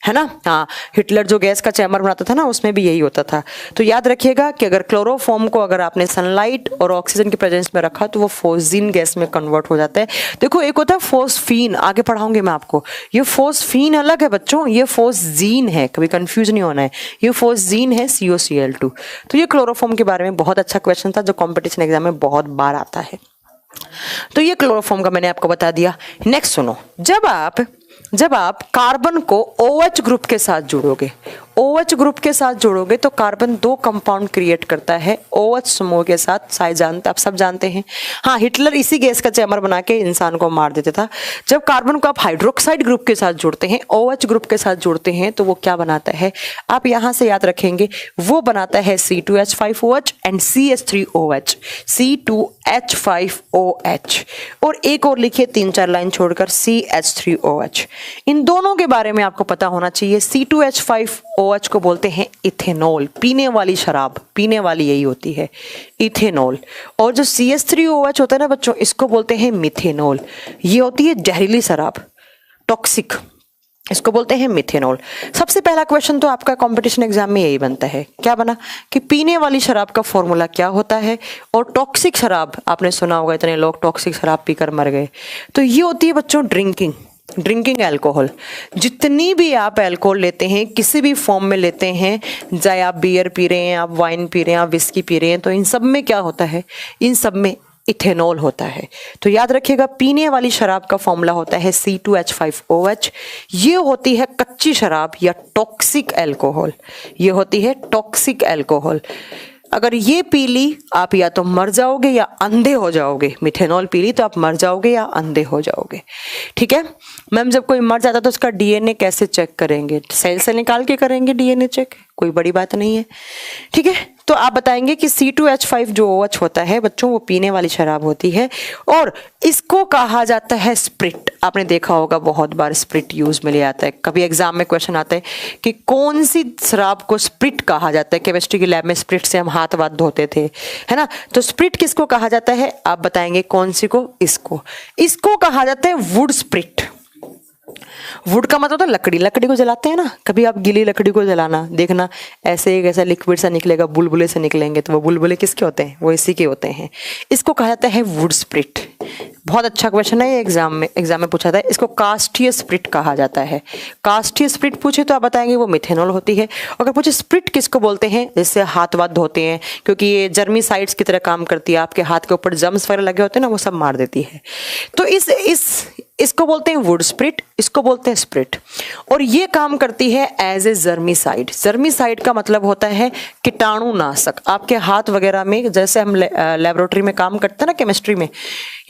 है ना। हाँ, हिटलर जो गैस का चैम्बर बनाता था ना, उसमें भी यही होता था। तो याद रखिएगा कि अगर क्लोरोफॉर्म को अगर आपने सनलाइट और ऑक्सीजन की प्रेजेंस में रखा तो वो फोर्जिन गैस में कन्वर्ट हो जाता है। देखो, एक होता है फोस्फीन, आगे पढ़ाऊंगी मैं आपको। ये फोस्फीन अलग है बच्चों, ये फोस्जीन है, कभी कंफ्यूज नहीं होना है। ये फोस्जीन है COCl2। तो ये क्लोरोफॉर्म के बारे में बहुत अच्छा क्वेश्चन था, जो कॉम्पिटिशन एग्जाम में बहुत बार आता है। तो ये क्लोरोफॉर्म का मैंने आपको बता दिया। नेक्स्ट सुनो, जब आप कार्बन को OH ग्रुप के साथ जोड़ोगे, OH ग्रुप के साथ जोड़ोगे तो कार्बन 2 कंपाउंड क्रिएट करता है OH समूह के साथ। आप सब जानते हैं। हाँ, हिटलर इसी गैस का चैम्बर बना के इंसान को मार देता था। जब कार्बन को आप हाइड्रोक्साइड ग्रुप के साथ जोड़ते हैं, OH ग्रुप के साथ जोड़ते हैं, तो वो क्या बनाता है? आप यहां से याद रखेंगे, वो बनाता है C2H5OH एंड CH3OH, C2H5OH। और एक और लिखिए 3-4 लाइन छोड़कर, CH3OH। इन दोनों के बारे में आपको पता होना चाहिए। C2H5OH को बोलते हैं इथेनॉल, पीने वाली शराब, पीने वाली यही होती है, इथेनॉल। और जो CH3OH होता है ना बच्चों, इसको बोलते हैं मिथेनॉल। ये होती है जहरीली शराब, टॉक्सिक, इसको बोलते हैं मिथेनॉल। सबसे पहला क्वेश्चन तो आपका कंपटीशन एग्जाम में यही बनता है, क्या बना कि पीने वाली शराब का फॉर्मूला क्या होता है, और टॉक्सिक शराब, आपने सुना होगा इतने लोग टॉक्सिक शराब पीकर मर गए। तो ये होती है बच्चों ड्रिंकिंग अल्कोहल। जितनी भी आप अल्कोहल लेते हैं, किसी भी फॉर्म में लेते हैं, चाहे आप बियर पी रहे हैं, आप वाइन पी रहे हैं, आप विस्की पी रहे हैं, तो इन सब में क्या होता है? इन सब में इथेनॉल होता है। तो याद रखिएगा, पीने वाली शराब का फॉर्मूला होता है C2H5OH। ये होती है कच्ची शराब या टॉक्सिक अल्कोहल, ये होती है टॉक्सिक अल्कोहल। अगर ये पी ली, आप या तो मर जाओगे या अंधे हो जाओगे। मिथेनॉल पी ली तो आप मर जाओगे या अंधे हो जाओगे। ठीक है मैम, जब कोई मर जाता तो उसका DNA कैसे चेक करेंगे? सेल से निकाल के करेंगे DNA चेक, कोई बड़ी बात नहीं है। ठीक है, तो आप बताएंगे कि C2H5 जो OH होता है बच्चों, वो पीने वाली शराब होती है, और इसको कहा जाता है स्प्रिट। आपने देखा होगा बहुत बार स्प्रिट यूज में ले आता है, कभी एग्जाम में क्वेश्चन आता है कि कौन सी शराब को स्प्रिट कहा जाता है। केमिस्ट्री की लैब में स्प्रिट से हम हाथ वाथ धोते थे, है ना। तो स्प्रिट किसको कहा जाता है? आप बताएंगे कौन सी को? इसको कहा जाता है वुड स्प्रिट। वुड का मतलब होता है लकड़ी को जलाते हैं ना, कभी आप गीली लकड़ी को जलाना देखना, ऐसे एक ऐसा लिक्विड सा निकलेगा, बुलबुले से निकलेंगे, तो वो बुलबुले किसके होते हैं? वो इसी के होते हैं। इसको कहा जाता है वुड स्प्रिट। बहुत अच्छा क्वेश्चन है ये, एग्जाम में पूछा था। इसको कास्टीय स्प्रिट कहा जाता है। कास्टीय स्प्रिट पूछे तो आप बताएंगे वो मिथेनॉल होती है। अगर पूछे स्प्रिट किसको बोलते हैं, जिससे हाथ वाथ धोते हैं, क्योंकि ये जर्मीसाइड्स की तरह काम करती है, आपके हाथ के ऊपर जर्म्स वगैरह लगे होते हैं ना, वो सब मार देती है। तो इसको बोलते हैं वुड स्प्रिट, इसको बोलते हैं स्प्रिट। और ये काम करती है एज ए जर्मीसाइड। जर्मीसाइड का मतलब होता है कीटाणुनाशक। आपके हाथ वगैरह में, जैसे हम लेबोरेटरी में काम करते हैं ना, केमिस्ट्री में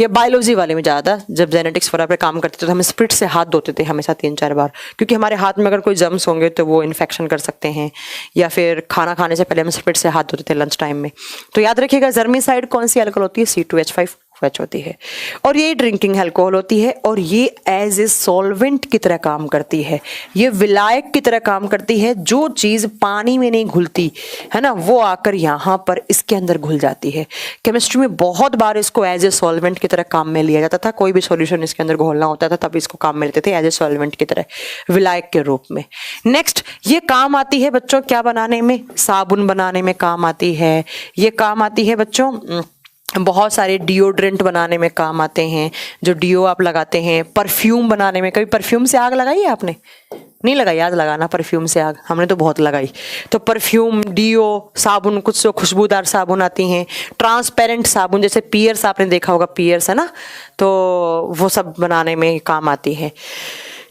या बायोलॉजी वाले में ज़्यादा, जब जेनेटिक्स वगैरह पे काम करते थे तो हम स्प्रिट से हाथ धोते थे हमेशा 3-4 बार, क्योंकि हमारे हाथ में अगर कोई जर्म्स होंगे तो वो इन्फेक्शन कर सकते हैं, या फिर खाना खाने से पहले हम स्प्रिट से हाथ धोते थे लंच टाइम में। तो याद रखिएगा, जर्मीसाइड कौन सी अल्कोहल होती है? C2H5OH होती है, और ये ड्रिंकिंग अल्कोहल होती है, और ये एज ए सॉल्वेंट की तरह काम करती है। ये विलायक की तरह काम करती है। जो चीज पानी में नहीं घुलती है ना, वो आकर यहाँ पर इसके अंदर घुल जाती है। केमिस्ट्री में बहुत बार इसको एज ए सॉल्वेंट की तरह काम में लिया जाता था। कोई भी सॉल्यूशन इसके अंदर घोलना होता था तब इसको काम में लेते थे एज ए सॉल्वेंट की तरह, विलायक के रूप में। नेक्स्ट, ये काम आती है बच्चों क्या बनाने में? साबुन बनाने में काम आती है। ये काम आती है बच्चों बहुत सारे डिओड्रेंट बनाने में काम आते हैं, जो डिओ आप लगाते हैं। परफ्यूम बनाने में, कभी परफ्यूम से आग लगाई है आपने? नहीं लगाई, आज लगाना परफ्यूम से आग, हमने तो बहुत लगाई। तो परफ्यूम, डीओ, साबुन, कुछ तो खुशबूदार साबुन आती हैं, ट्रांसपेरेंट साबुन जैसे पियर्स, आपने देखा होगा पियर्स है ना, तो वो सब बनाने में काम आती है।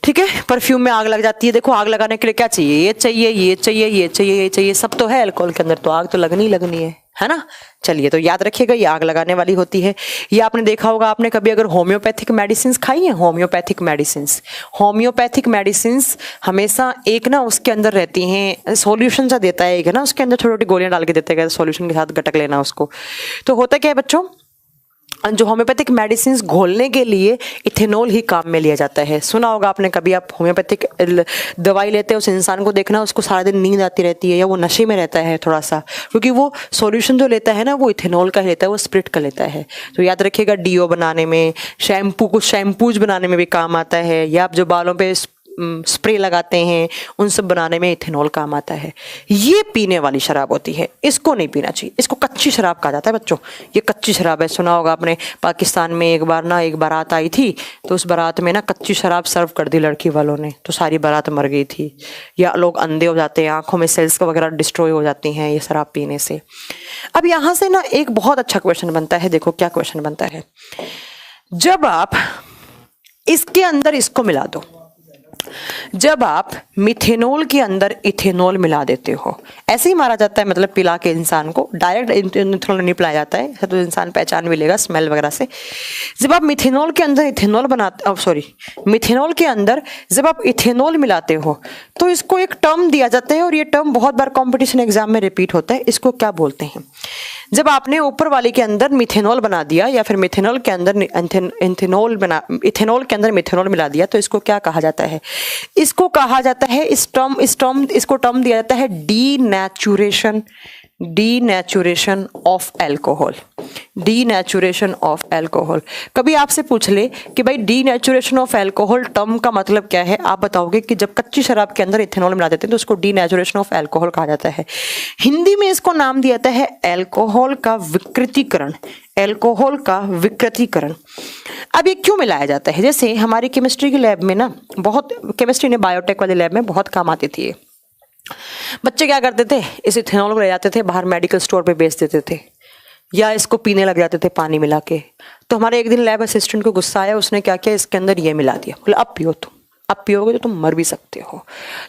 ठीक है, परफ्यूम में आग लग जाती है। देखो आग लगाने के लिए क्या चाहिए, ये चाहिए, ये चाहिए, ये चाहिए, ये चाहिए, सब तो है अल्कोहल के अंदर, तो आग तो लगनी ही लगनी है ना। चलिए, तो याद रखिएगा ये आग लगाने वाली होती है। ये आपने देखा होगा, आपने कभी अगर होम्योपैथिक मेडिसिन खाई है, होम्योपैथिक मेडिसिन हमेशा एक ना उसके अंदर रहती हैं, सॉल्यूशन सा देता है एक, है ना, उसके अंदर छोटी छोटी गोलियां डाल के देते हैं, सॉल्यूशन के साथ गटक लेना उसको। तो होता क्या है बच्चों, जो होम्योपैथिक मेडिसिन घोलने के लिए इथेनॉल ही काम में लिया जाता है। सुना होगा आपने कभी, आप होम्योपैथिक दवाई लेते हैं, उस इंसान को देखना उसको सारा दिन नींद आती रहती है या वो नशे में रहता है थोड़ा सा, क्योंकि वो सॉल्यूशन जो लेता है ना वो इथेनॉल का लेता है, वो स्प्रिट का लेता है। तो याद रखिएगा, डीओ बनाने में, शैम्पू, कुछ शैम्पूज बनाने में भी काम आता है, या आप जो बालों पे स्प्रे लगाते हैं उन सब बनाने में इथेनॉल काम आता है। ये पीने वाली शराब होती है, इसको नहीं पीना चाहिए, इसको कच्ची शराब कहा जाता है बच्चों। ये कच्ची शराब है, सुना होगा आपने, पाकिस्तान में एक बार ना एक बारात आई थी, तो उस बारात में ना कच्ची शराब सर्व कर दी लड़की वालों ने, तो सारी बारात मर गई थी। या लोग अंधे हो जाते हैं, आंखों में सेल्स वगैरह डिस्ट्रॉय हो जाती हैं ये शराब पीने से। अब यहाँ से ना एक बहुत अच्छा क्वेश्चन बनता है, देखो क्या क्वेश्चन बनता है। जब आप इसके अंदर इसको मिला दो, जब आप मिथेनॉल के अंदर इथेनॉल मिला देते हो, ऐसे ही मारा जाता है, मतलब पिला के इंसान को डायरेक्ट इथेनॉल नहीं पिलाया जाता है, तो इंसान पहचान भी लेगा स्मेल वगैरह से। जब आप मिथेनॉल के अंदर इथेनॉल बनाते, मिथेनॉल के अंदर जब आप इथेनॉल मिलाते हो तो इसको एक टर्म दिया जाता है, और ये टर्म बहुत बार कॉम्पिटिशन एग्जाम में रिपीट होता है। इसको क्या बोलते हैं? जब आपने ऊपर वाले के अंदर मिथेनॉल बना दिया, या फिर मिथेनॉल के अंदर इथेनॉल के अंदर मिथेनॉल मिला दिया, तो इसको क्या कहा जाता है? इसको कहा जाता है, इसको टर्म दिया जाता है denaturation of alcohol. Denaturation of alcohol. कभी आपसे पूछ ले कि भाई डीनेचुरेशन ऑफ एल्कोहल टर्म का मतलब क्या है, आप बताओगे कि जब कच्ची शराब के अंदर इथेनॉल मिला देते हैं तो उसको डीनेचुरेशन ऑफ एल्कोहल कहा जाता है। हिंदी में इसको नाम दिया जाता है अल्कोहल का विकृतीकरण। अल्कोहल का विकृतीकरण। अब ये क्यों मिलाया जाता है? जैसे हमारी केमिस्ट्री की लैब में ना, बहुत केमिस्ट्री ने बायोटेक वाली लैब में बहुत काम आती थी। बच्चे क्या करते थे, इस इथेनॉल को ले जाते थे बाहर मेडिकल स्टोर पे बेच देते थे, या इसको पीने लग जाते थे पानी मिला के। तो हमारे एक दिन लैब असिस्टेंट को गुस्सा आया, उसने क्या किया, इसके अंदर ये मिला दिया। बोले अब पियो, तुम अब पियोगे तो तुम मर भी सकते हो।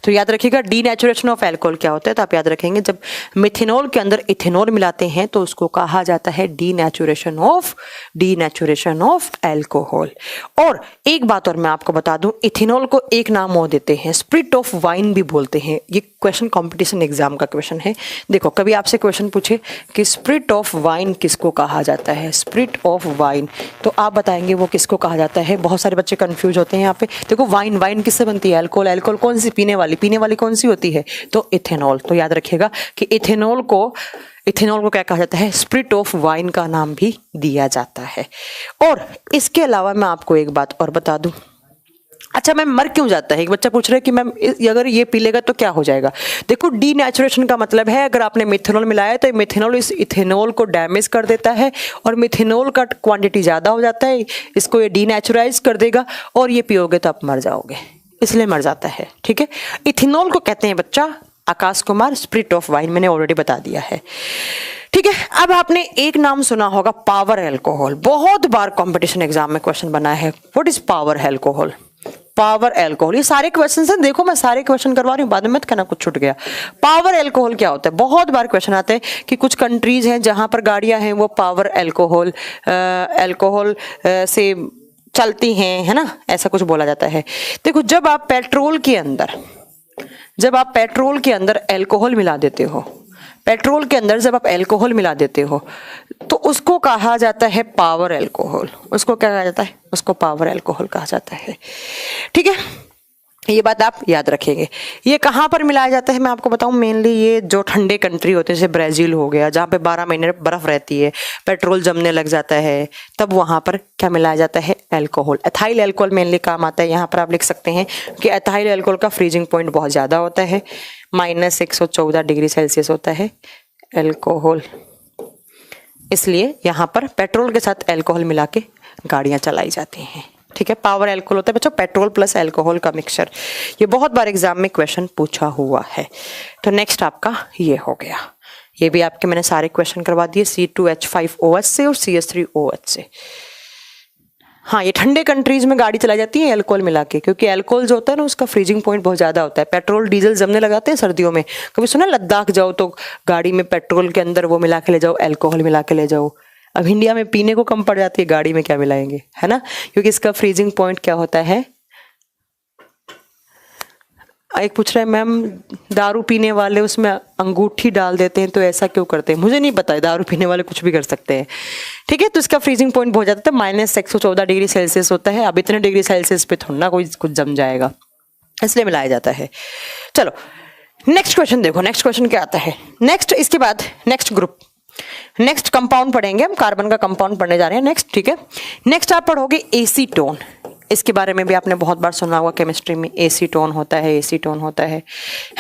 तो याद रखिएगा डीनेचुरेशन ऑफ एल्कोहल क्या होता है, तो आप याद रखेंगे जब मिथेनॉल के अंदर इथेनॉल मिलाते हैं तो उसको कहा जाता है डीनेचुरेशन ऑफ एल्कोहल। और एक बात और मैं आपको बता दूं, इथेनॉल को एक नाम और देते हैं, स्पिरिट ऑफ वाइन भी बोलते हैं। ये क्वेश्चन कॉम्पिटिशन एग्जाम का क्वेश्चन है। देखो कभी आपसे क्वेश्चन पूछे कि स्पिरिट ऑफ वाइन किसको कहा जाता है, स्पिरिट ऑफ वाइन, तो आप बताएंगे वो किसको कहा जाता है। बहुत सारे बच्चे कंफ्यूज होते हैं यहाँ पे। देखो वाइन किससे बनती है? अल्कोहल कौन सी? पीने वाली कौन सी होती है? तो इथेनॉल। तो याद रखिएगा कि इथेनॉल को क्या कहा जाता है? स्पिरिट ऑफ वाइन का नाम भी दिया जाता है। और इसके अलावा मैं आपको एक बात और बता दूं। अच्छा मैम मर क्यों जाता है? एक बच्चा पूछ रहा है कि मैम अगर ये पी लेगा तो क्या हो जाएगा। देखो डीनेचुरेशन का मतलब है अगर आपने मिथेनॉल मिलाया तो मिथेनॉल इस इथेनॉल को डैमेज कर देता है, और मिथेनॉल का क्वांटिटी ज़्यादा हो जाता है, इसको ये डीनेचुराइज कर देगा और ये पियोगे तो आप मर जाओगे, इसलिए मर जाता है। ठीक है, इथेनॉल को कहते हैं बच्चा Akash Kumar spirit of wine, मैंने ऑलरेडी बता दिया है। ठीक है, अब आपने एक नाम सुना होगा पावर अल्कोहल, बहुत बार कंपटीशन एग्जाम में क्वेश्चन बना है। What is power alcohol? Power alcohol, ये सारे क्वेश्चन हैं, देखो मैं सारे क्वेश्चन करवा रही हूँ, बाद में मत कहना कुछ छूट गया। पावर अल्कोहल क्या होता है? बहुत बार क्वेश्चन आते हैं कि कुछ कंट्रीज हैं जहां पर गाड़ियां हैं वो पावर अल्कोहल से चलती हैं, है ना, ऐसा कुछ बोला जाता है। देखो जब आप पेट्रोल के अंदर अल्कोहल मिला देते हो, पेट्रोल के अंदर जब आप अल्कोहल मिला देते हो तो उसको कहा जाता है पावर अल्कोहल। उसको क्या कहा जाता है? उसको पावर अल्कोहल कहा जाता है। ठीक है, ये बात आप याद रखेंगे। ये कहाँ पर मिलाया जाता है मैं आपको बताऊं, मेनली ये जो ठंडे कंट्री होते हैं जैसे ब्राजील हो गया, जहाँ पे 12 महीने बर्फ रहती है, पेट्रोल जमने लग जाता है, तब वहाँ पर क्या मिलाया जाता है? अल्कोहल। एथाइल अल्कोहल मेनली काम आता है। यहाँ पर आप लिख सकते हैं कि एथाइल अल्कोहल का फ्रीजिंग पॉइंट बहुत ज़्यादा होता है, -114 डिग्री सेल्सियस होता है अल्कोहल, इसलिए यहाँ पर पेट्रोल के साथ अल्कोहल मिला के गाड़ियाँ चलाई जाती हैं। ठीक है, पावर अल्कोहल होता है बच्चों, पेट्रोल प्लस अल्कोहल का मिक्सचर। ये बहुत बार एग्जाम में क्वेश्चन पूछा हुआ है। तो नेक्स्ट आपका ये हो गया, ये भी आपके मैंने सारे क्वेश्चन करवा दिए C2H5OH से और CH3OH से। हाँ, ये ठंडे कंट्रीज में गाड़ी चलाई जाती है अल्कोहल मिला के, क्योंकि अल्कोहल जो होता है ना उसका फ्रीजिंग पॉइंट बहुत ज़्यादा होता है। पेट्रोल डीजल जमने लगाते हैं सर्दियों में, कभी सुना लद्दाख जाओ तो गाड़ी में पेट्रोल के अंदर वो मिला के ले जाओ, अल्कोहल मिला के ले जाओ। अब इंडिया में पीने को कम पड़ जाती है, गाड़ी में क्या मिलाएंगे, है ना, क्योंकि इसका फ्रीजिंग पॉइंट क्या होता है। एक पूछ रहा है मैम दारू पीने वाले उसमें अंगूठी डाल देते हैं तो ऐसा क्यों करते हैं, मुझे नहीं पता है, दारू पीने वाले कुछ भी कर सकते हैं, ठीक है। तो इसका फ्रीजिंग पॉइंट बहुत जाता है, -114 डिग्री सेल्सियस होता है। अब इतने डिग्री सेल्सियस पे थोड़ा ना कोई कुछ जम जाएगा, इसलिए मिलाया जाता है। चलो नेक्स्ट क्वेश्चन देखो, नेक्स्ट क्वेश्चन क्या आता है। नेक्स्ट इसके बाद नेक्स्ट ग्रुप, नेक्स्ट कंपाउंड पढ़ेंगे हम, कार्बन का कंपाउंड पढ़ने जा रहे हैं नेक्स्ट, ठीक है। नेक्स्ट आप पढ़ोगे एसीटोन। इसके बारे में भी आपने बहुत बार सुना होगा केमिस्ट्री में, एसीटोन होता है, एसीटोन होता है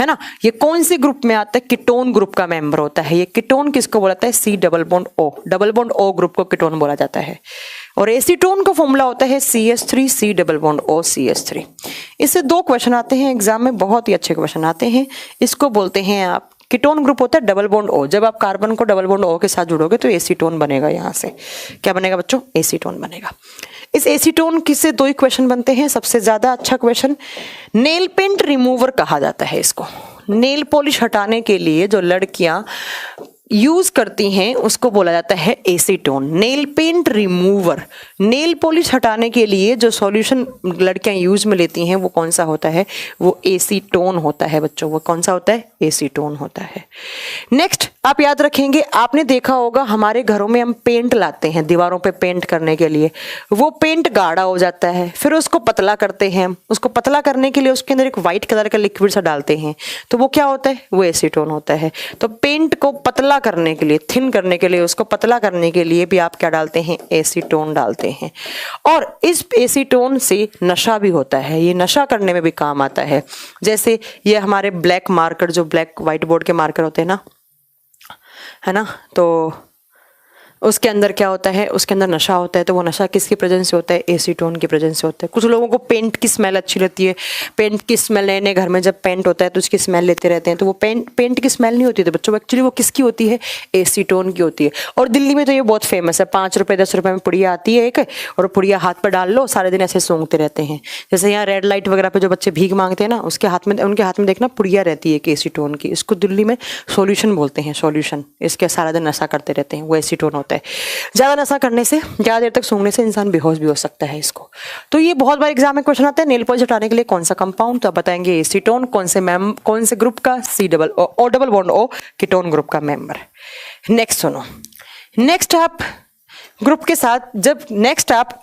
ना। ये कौन से ग्रुप में आता है, कीटोन ग्रुप का मेंबर होता है। ये कीटोन किसको बोला जाता है, C double bond O group को कीटोन बोला जाता है। और एसीटोन का फॉर्मूला होता है CH3 C double bond O CH3। इससे 2 क्वेश्चन आते हैं एग्जाम में, बहुत ही अच्छे क्वेश्चन आते हैं। इसको बोलते हैं आप, कीटोन ग्रुप होता है डबल बॉन्ड O। जब आप कार्बन को डबल बॉन्ड O के साथ जुड़ोगे तो एसीटोन बनेगा। यहाँ से क्या बनेगा बच्चों, एसीटोन बनेगा। इस एसीटोन किससे 2 ही क्वेश्चन बनते हैं। सबसे ज्यादा अच्छा क्वेश्चन, नेल पेंट रिमूवर कहा जाता है इसको। नेल पॉलिश हटाने के लिए जो लड़कियां यूज करती हैं उसको बोला जाता है acetone. Nail paint remover, nail polish हटाने के लिए जो सॉल्यूशन लड़कियां यूज में लेती हैं वो कौन सा होता है, वो एसीटोन होता है बच्चों। वो कौन सा होता है, एसीटोन होता है। नेक्स्ट आप याद रखेंगे, आपने देखा होगा हमारे घरों में हम पेंट लाते हैं दीवारों पे पेंट करने के लिए, वो पेंट गाढ़ा हो जाता है, फिर उसको पतला करते हैं। उसको पतला करने के लिए उसके अंदर एक व्हाइट कलर का लिक्विड सा डालते हैं, तो वो क्या होता है, वो एसीटोन होता है। तो पेंट को पतला करने के लिए, थिन करने के लिए, उसको पतला करने के लिए भी आप क्या डालते हैं, एसीटोन डालते हैं। और इस एसीटोन से नशा भी होता है, ये नशा करने में भी काम आता है। जैसे ये हमारे ब्लैक मार्कर, जो ब्लैक व्हाइट बोर्ड के मार्कर होते हैं ना, है ना, तो उसके अंदर क्या होता है, उसके अंदर नशा होता है। तो वो नशा किसकी प्रेजेंस से होता है, एसीटोन की प्रेजेंस से होता है। कुछ लोगों को पेंट की स्मेल अच्छी लगती है, पेंट की स्मेल, नए नए घर में जब पेंट होता है तो उसकी स्मेल लेते रहते हैं, तो वो पेंट की स्मेल नहीं होती थी बच्चों, एक्चुअली वो किसकी होती है, एसीटोन की होती है। और दिल्ली में तो ये बहुत फेमस है, 5 रुपए 10 रुपए में पुड़िया आती है एक, और पुड़िया हाथ पर डाल लो, सारे दिन ऐसे सूंघते रहते हैं। जैसे यहाँ रेड लाइट वगैरह पे जो बच्चे भीख मांगते हैं ना, उसके हाथ में, उनके हाथ में देखना पुड़िया रहती है एसीटोन की। इसको दिल्ली में सॉल्यूशन बोलते हैं, सॉल्यूशन। इसके सारा दिन नशा करते रहते हैं, वो एसीटोन होता है। ज्यादा नशा करने से, ज्यादा देर तक सूंघने से इंसान बेहोश भी हो सकता है इसको। तो ये बहुत बार एग्जाम में क्वेश्चन आता है, नेल पॉलिश हटाने के लिए कौन सा कंपाउंड, तो आप बताएंगे एसीटोन। कौन से ग्रुप का, C double O double bond O, ketone group का मेंबर। नेक्स्ट सुनो, नेक्स्ट आप ग्रुप के साथ, जब नेक्स्ट आप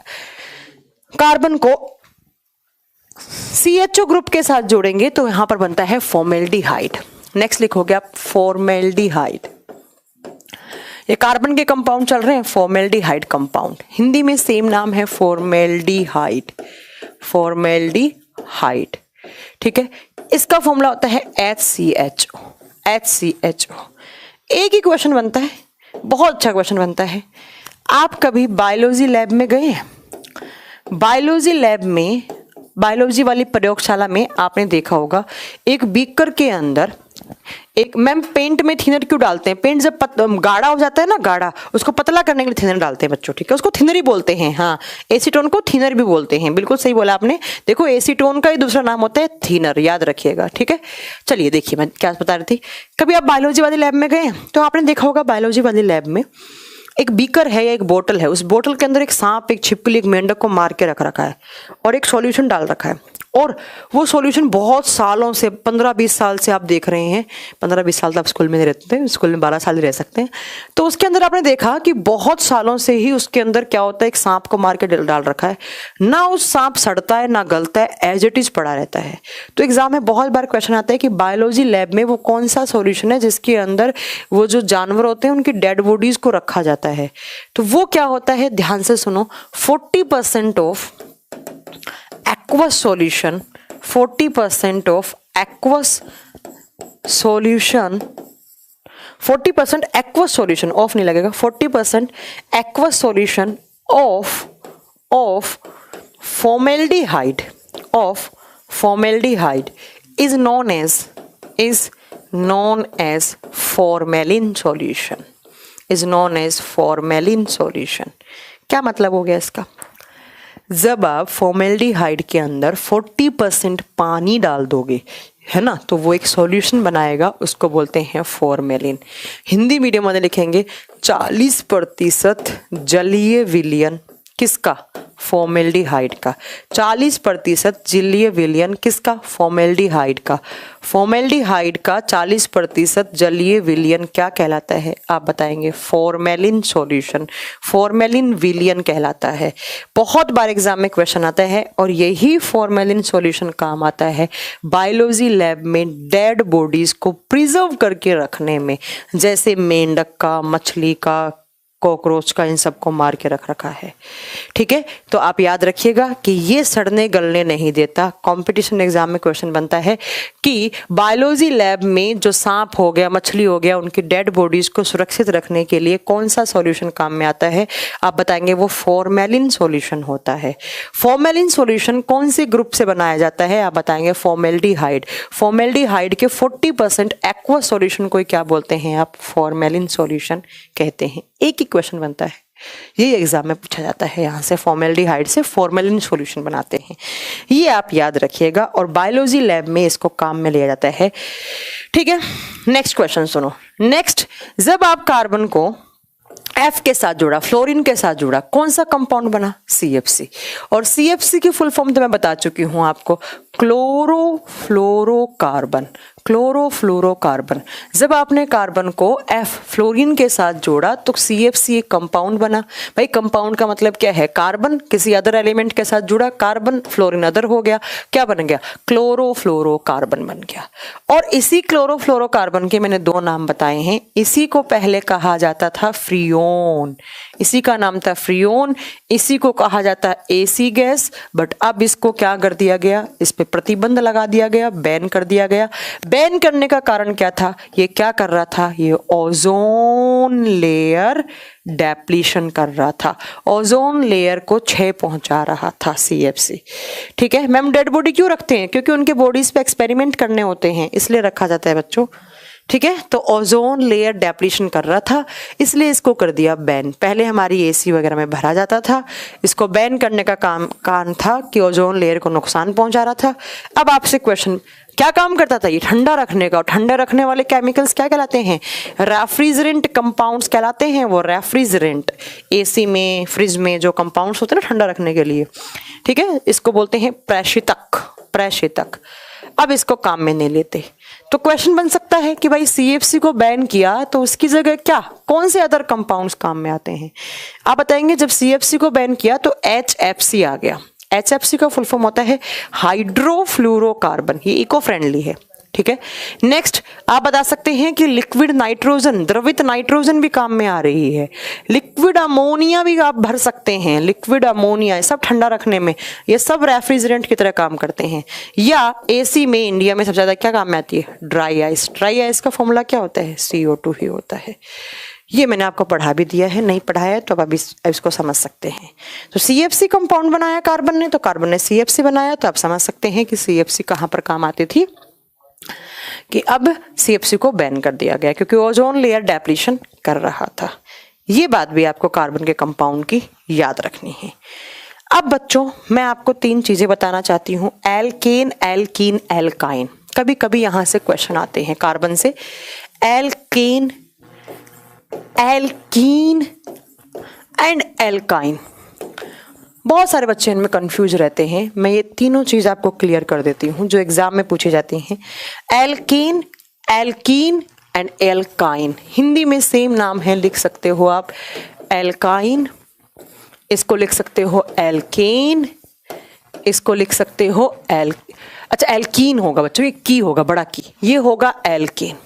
कार्बन को CHO ग्रुप के साथ जोड़ेंगे तो यहां पर बनता है फॉर्मेल्डिहाइड। नेक्स्ट लिखोगे आप फॉर्मेल्डिहाइड। ये कार्बन के कंपाउंड चल रहे हैं, फॉर्मेल्डिहाइड कंपाउंड, हिंदी में सेम नाम है फॉर्मेल्डिहाइड, फॉर्मेल्डिहाइड, ठीक है। इसका फॉर्मूला होता है HCHO, HCHO। एक ही क्वेश्चन बनता है, बहुत अच्छा क्वेश्चन बनता है। आप कभी बायोलॉजी लैब में गए हैं? बायोलॉजी लैब में, बायोलॉजी वाली प्रयोगशाला में आपने देखा होगा एक बीकर के अंदर एक, मैम पेंट में थिनर क्यों डालते हैं, पेंट जब गाढ़ा हो जाता है ना, गाढ़ा, उसको पतला करने के लिए थिनर डालते हैं बच्चों, ठीक है, उसको थिनर ही बोलते हैं। हाँ, एसीटोन को थिनर भी बोलते हैं, बिल्कुल सही बोला आपने। देखो एसीटोन का ही दूसरा नाम होता है थिनर, याद रखिएगा, ठीक है। चलिए देखिए मैं क्या बता रही थी, कभी आप बायोलॉजी वाली लैब में गए तो आपने देखा होगा बायोलॉजी वाली लैब में एक बीकर है या एक बोतल है, उस बोतल के अंदर एक सांप, एक छिपकली, एक मेंढक को मार के रख रखा है और एक सॉल्यूशन डाल रखा है, और वो सॉल्यूशन बहुत सालों से, 15-20 साल से आप देख रहे हैं, 15-20 साल तो आप स्कूल में नहीं रहते थे, स्कूल में 12 साल ही रह सकते हैं, तो उसके अंदर आपने देखा कि बहुत सालों से ही उसके अंदर क्या होता है, एक सांप को मार के डाल रखा है ना, उस सांप सड़ता है ना गलता है, एज इट इज पड़ा रहता है। तो एग्जाम में बहुत बार क्वेश्चन आता है कि बायोलॉजी लैब में वो कौन सा सॉल्यूशन है जिसके अंदर वो जो जानवर होते हैं उनकी डेड बॉडीज को रखा जाता है, तो वो क्या होता है, ध्यान से सुनो, 40% of aqueous solution, 40% of aqueous solution, 40% aqueous solution, of नहीं लगेगा, 40% aqueous solution of formaldehyde is known as formalin solution. क्या मतलब हो गया इसका? जब आप फॉर्मेल्डिहाइड के अंदर 40% पानी डाल दोगे, है ना, तो वो एक सॉल्यूशन बनाएगा, उसको बोलते हैं फॉर्मेलिन. हिंदी मीडियम वाले लिखेंगे 40% जलीय विलयन किसका? फॉर्मेल्डिहाइड का. 40% जलीय विलयन किसका? फॉर्मेल्डिहाइड का. फॉर्मेल्डिहाइड का 40% जलीय विलयन क्या कहलाता है? आप बताएंगे फॉर्मेलिन सॉल्यूशन, फॉर्मेलिन विलयन कहलाता है. बहुत बार एग्जाम में क्वेश्चन आता है और यही फॉर्मेलिन सॉल्यूशन काम आता है बायोलॉजी लैब में डेड बॉडीज को प्रिजर्व करके रखने में, जैसे मेंढक का, मछली का, कॉकरोच का, इन सबको मार के रख रखा है. ठीक है, तो आप याद रखिएगा कि ये सड़ने गलने नहीं देता. कंपटीशन एग्जाम में क्वेश्चन बनता है कि बायोलॉजी लैब में जो सांप हो गया, मछली हो गया, उनकी डेड बॉडीज को सुरक्षित रखने के लिए कौन सा सॉल्यूशन काम में आता है? आप बताएंगे वो फॉर्मेलिन सॉल्यूशन होता है. फॉर्मेलिन सॉल्यूशन कौन से ग्रुप से बनाया जाता है? आप बताएंगे फॉर्मेल्डिहाइड. फॉर्मेल्डिहाइड के 40% एक्वा सॉल्यूशन को क्या बोलते हैं? आप फॉर्मेलिन सॉल्यूशन कहते हैं. एक ही क्वेश्चन बनता है, ये एग्जाम में पूछा जाता है. यहां से फॉर्मेल्डिहाइड से फॉर्मेलिन सॉल्यूशन बनाते हैं, ये आप याद रखिएगा और बायोलॉजी लैब में इसको काम में लिया जाता है. ठीक है, नेक्स्ट क्वेश्चन सुनो. नेक्स्ट, जब आप कार्बन को F के साथ जोड़ा, फ्लोरीन के साथ जोड़ा, कौन सा कंपाउंड बना? CFC. और CFC की फुल फॉर्म तो मैं बता चुकी हूं आपको, क्लोरोफ्लोरोकार्बन. क्लोरोफ्लोरोकार्बन. जब आपने कार्बन को F फ्लोरीन के साथ जोड़ा तो CFC एक कंपाउंड बना. भाई कंपाउंड का मतलब क्या है? कार्बन किसी अदर एलिमेंट के साथ जुड़ा, कार्बन फ्लोरीन अदर हो गया, क्या बन गया? क्लोरोफ्लोरोकार्बन बन गया. और इसी क्लोरोफ्लोरोकार्बन के मैंने दो नाम बताए हैं. इसी को पहले कहा जाता था फ्रियोन, इसी का नाम था फ्रियोन. इसी को कहा जाता है AC गैस, बट अब इसको क्या कर दिया गया? इस पे प्रतिबंध लगा दिया गया, बैन कर दिया गया. बैन करने का कारण क्या था? ये क्या कर रहा था? ये ओजोन लेयर डेप्लीशन कर रहा था, ओजोन लेयर को क्षय पहुंचा रहा था CFC. ठीक है मैम, डेड बॉडी क्यों रखते हैं? क्योंकि उनके बॉडीज पे एक्सपेरिमेंट करने होते हैं, इसलिए रखा जाता है बच्चों. ठीक है, तो ओजोन लेयर डेप्लीशन कर रहा था, इसलिए इसको कर दिया बैन. पहले हमारी AC वगैरह में भरा जाता था, इसको बैन करने का कारण था कि ओजोन लेयर को नुकसान पहुंचा रहा था. अब आपसे क्वेश्चन, क्या काम करता था ये? ठंडा रखने का. और ठंडा रखने वाले केमिकल्स क्या कहलाते हैं? रेफ्रिजरेंट कंपाउंड्स कहलाते हैं. वो रेफ्रिजरेंट AC में, फ्रिज में जो कंपाउंड्स होते हैं ना ठंडा रखने के लिए, ठीक है, इसको बोलते हैं प्रेषितक. अब इसको काम में नहीं लेते, तो क्वेश्चन बन सकता है कि भाई CFC को बैन किया तो उसकी जगह क्या, कौन से अदर कंपाउंड्स काम में आते हैं? आप बताएंगे जब CFC को बैन किया तो HFC आ गया. HFC का फुल फॉर्म होता है हाइड्रोफ्लोरोकार्बन. ये इको फ्रेंडली है. ठीक है, नेक्स्ट आप बता सकते हैं कि लिक्विड नाइट्रोजन, द्रवित नाइट्रोजन भी काम में आ रही है. लिक्विड अमोनिया भी आप भर सकते हैं. लिक्विड अमोनिया सब ठंडा रखने में, ये सब रेफ्रिजरेंट की तरह काम करते हैं. या AC में इंडिया में सबसे ज्यादा क्या काम में आती है? Dry ice. ड्राई आइस का फॉर्मूला क्या होता है? CO2 ही होता है. ये मैंने आपको पढ़ा भी दिया है, नहीं पढ़ाया तो अब इसको समझ सकते हैं. तो CFC कंपाउंड बनाया कार्बन ने, तो कार्बन ने CFC बनाया, तो आप समझ सकते हैं कि CFC कहाँ पर काम आती थी, कि अब CFC को बैन कर दिया गया क्योंकि ओजोन लेयर डेप्लीशन कर रहा था. ये बात भी आपको कार्बन के कंपाउंड की याद रखनी है. अब बच्चों मैं आपको 3 चीजें बताना चाहती हूं. Alkane, alkene, alkyne. कभी कभी यहां से क्वेश्चन आते हैं कार्बन से. Alkane, alkene and alkyne. बहुत सारे बच्चे इनमें कंफ्यूज रहते हैं. मैं ये तीनों चीज आपको क्लियर कर देती हूँ जो एग्जाम में पूछी जाती हैं. Alkane, alkene and alkyne. Hindi में सेम नाम है, लिख सकते हो आप एल्काइन, इसको लिख सकते हो एल्केन, इसको लिख सकते हो अच्छा एल्कीन होगा बच्चों, ये की होगा, बड़ा की, ये होगा एल्केन.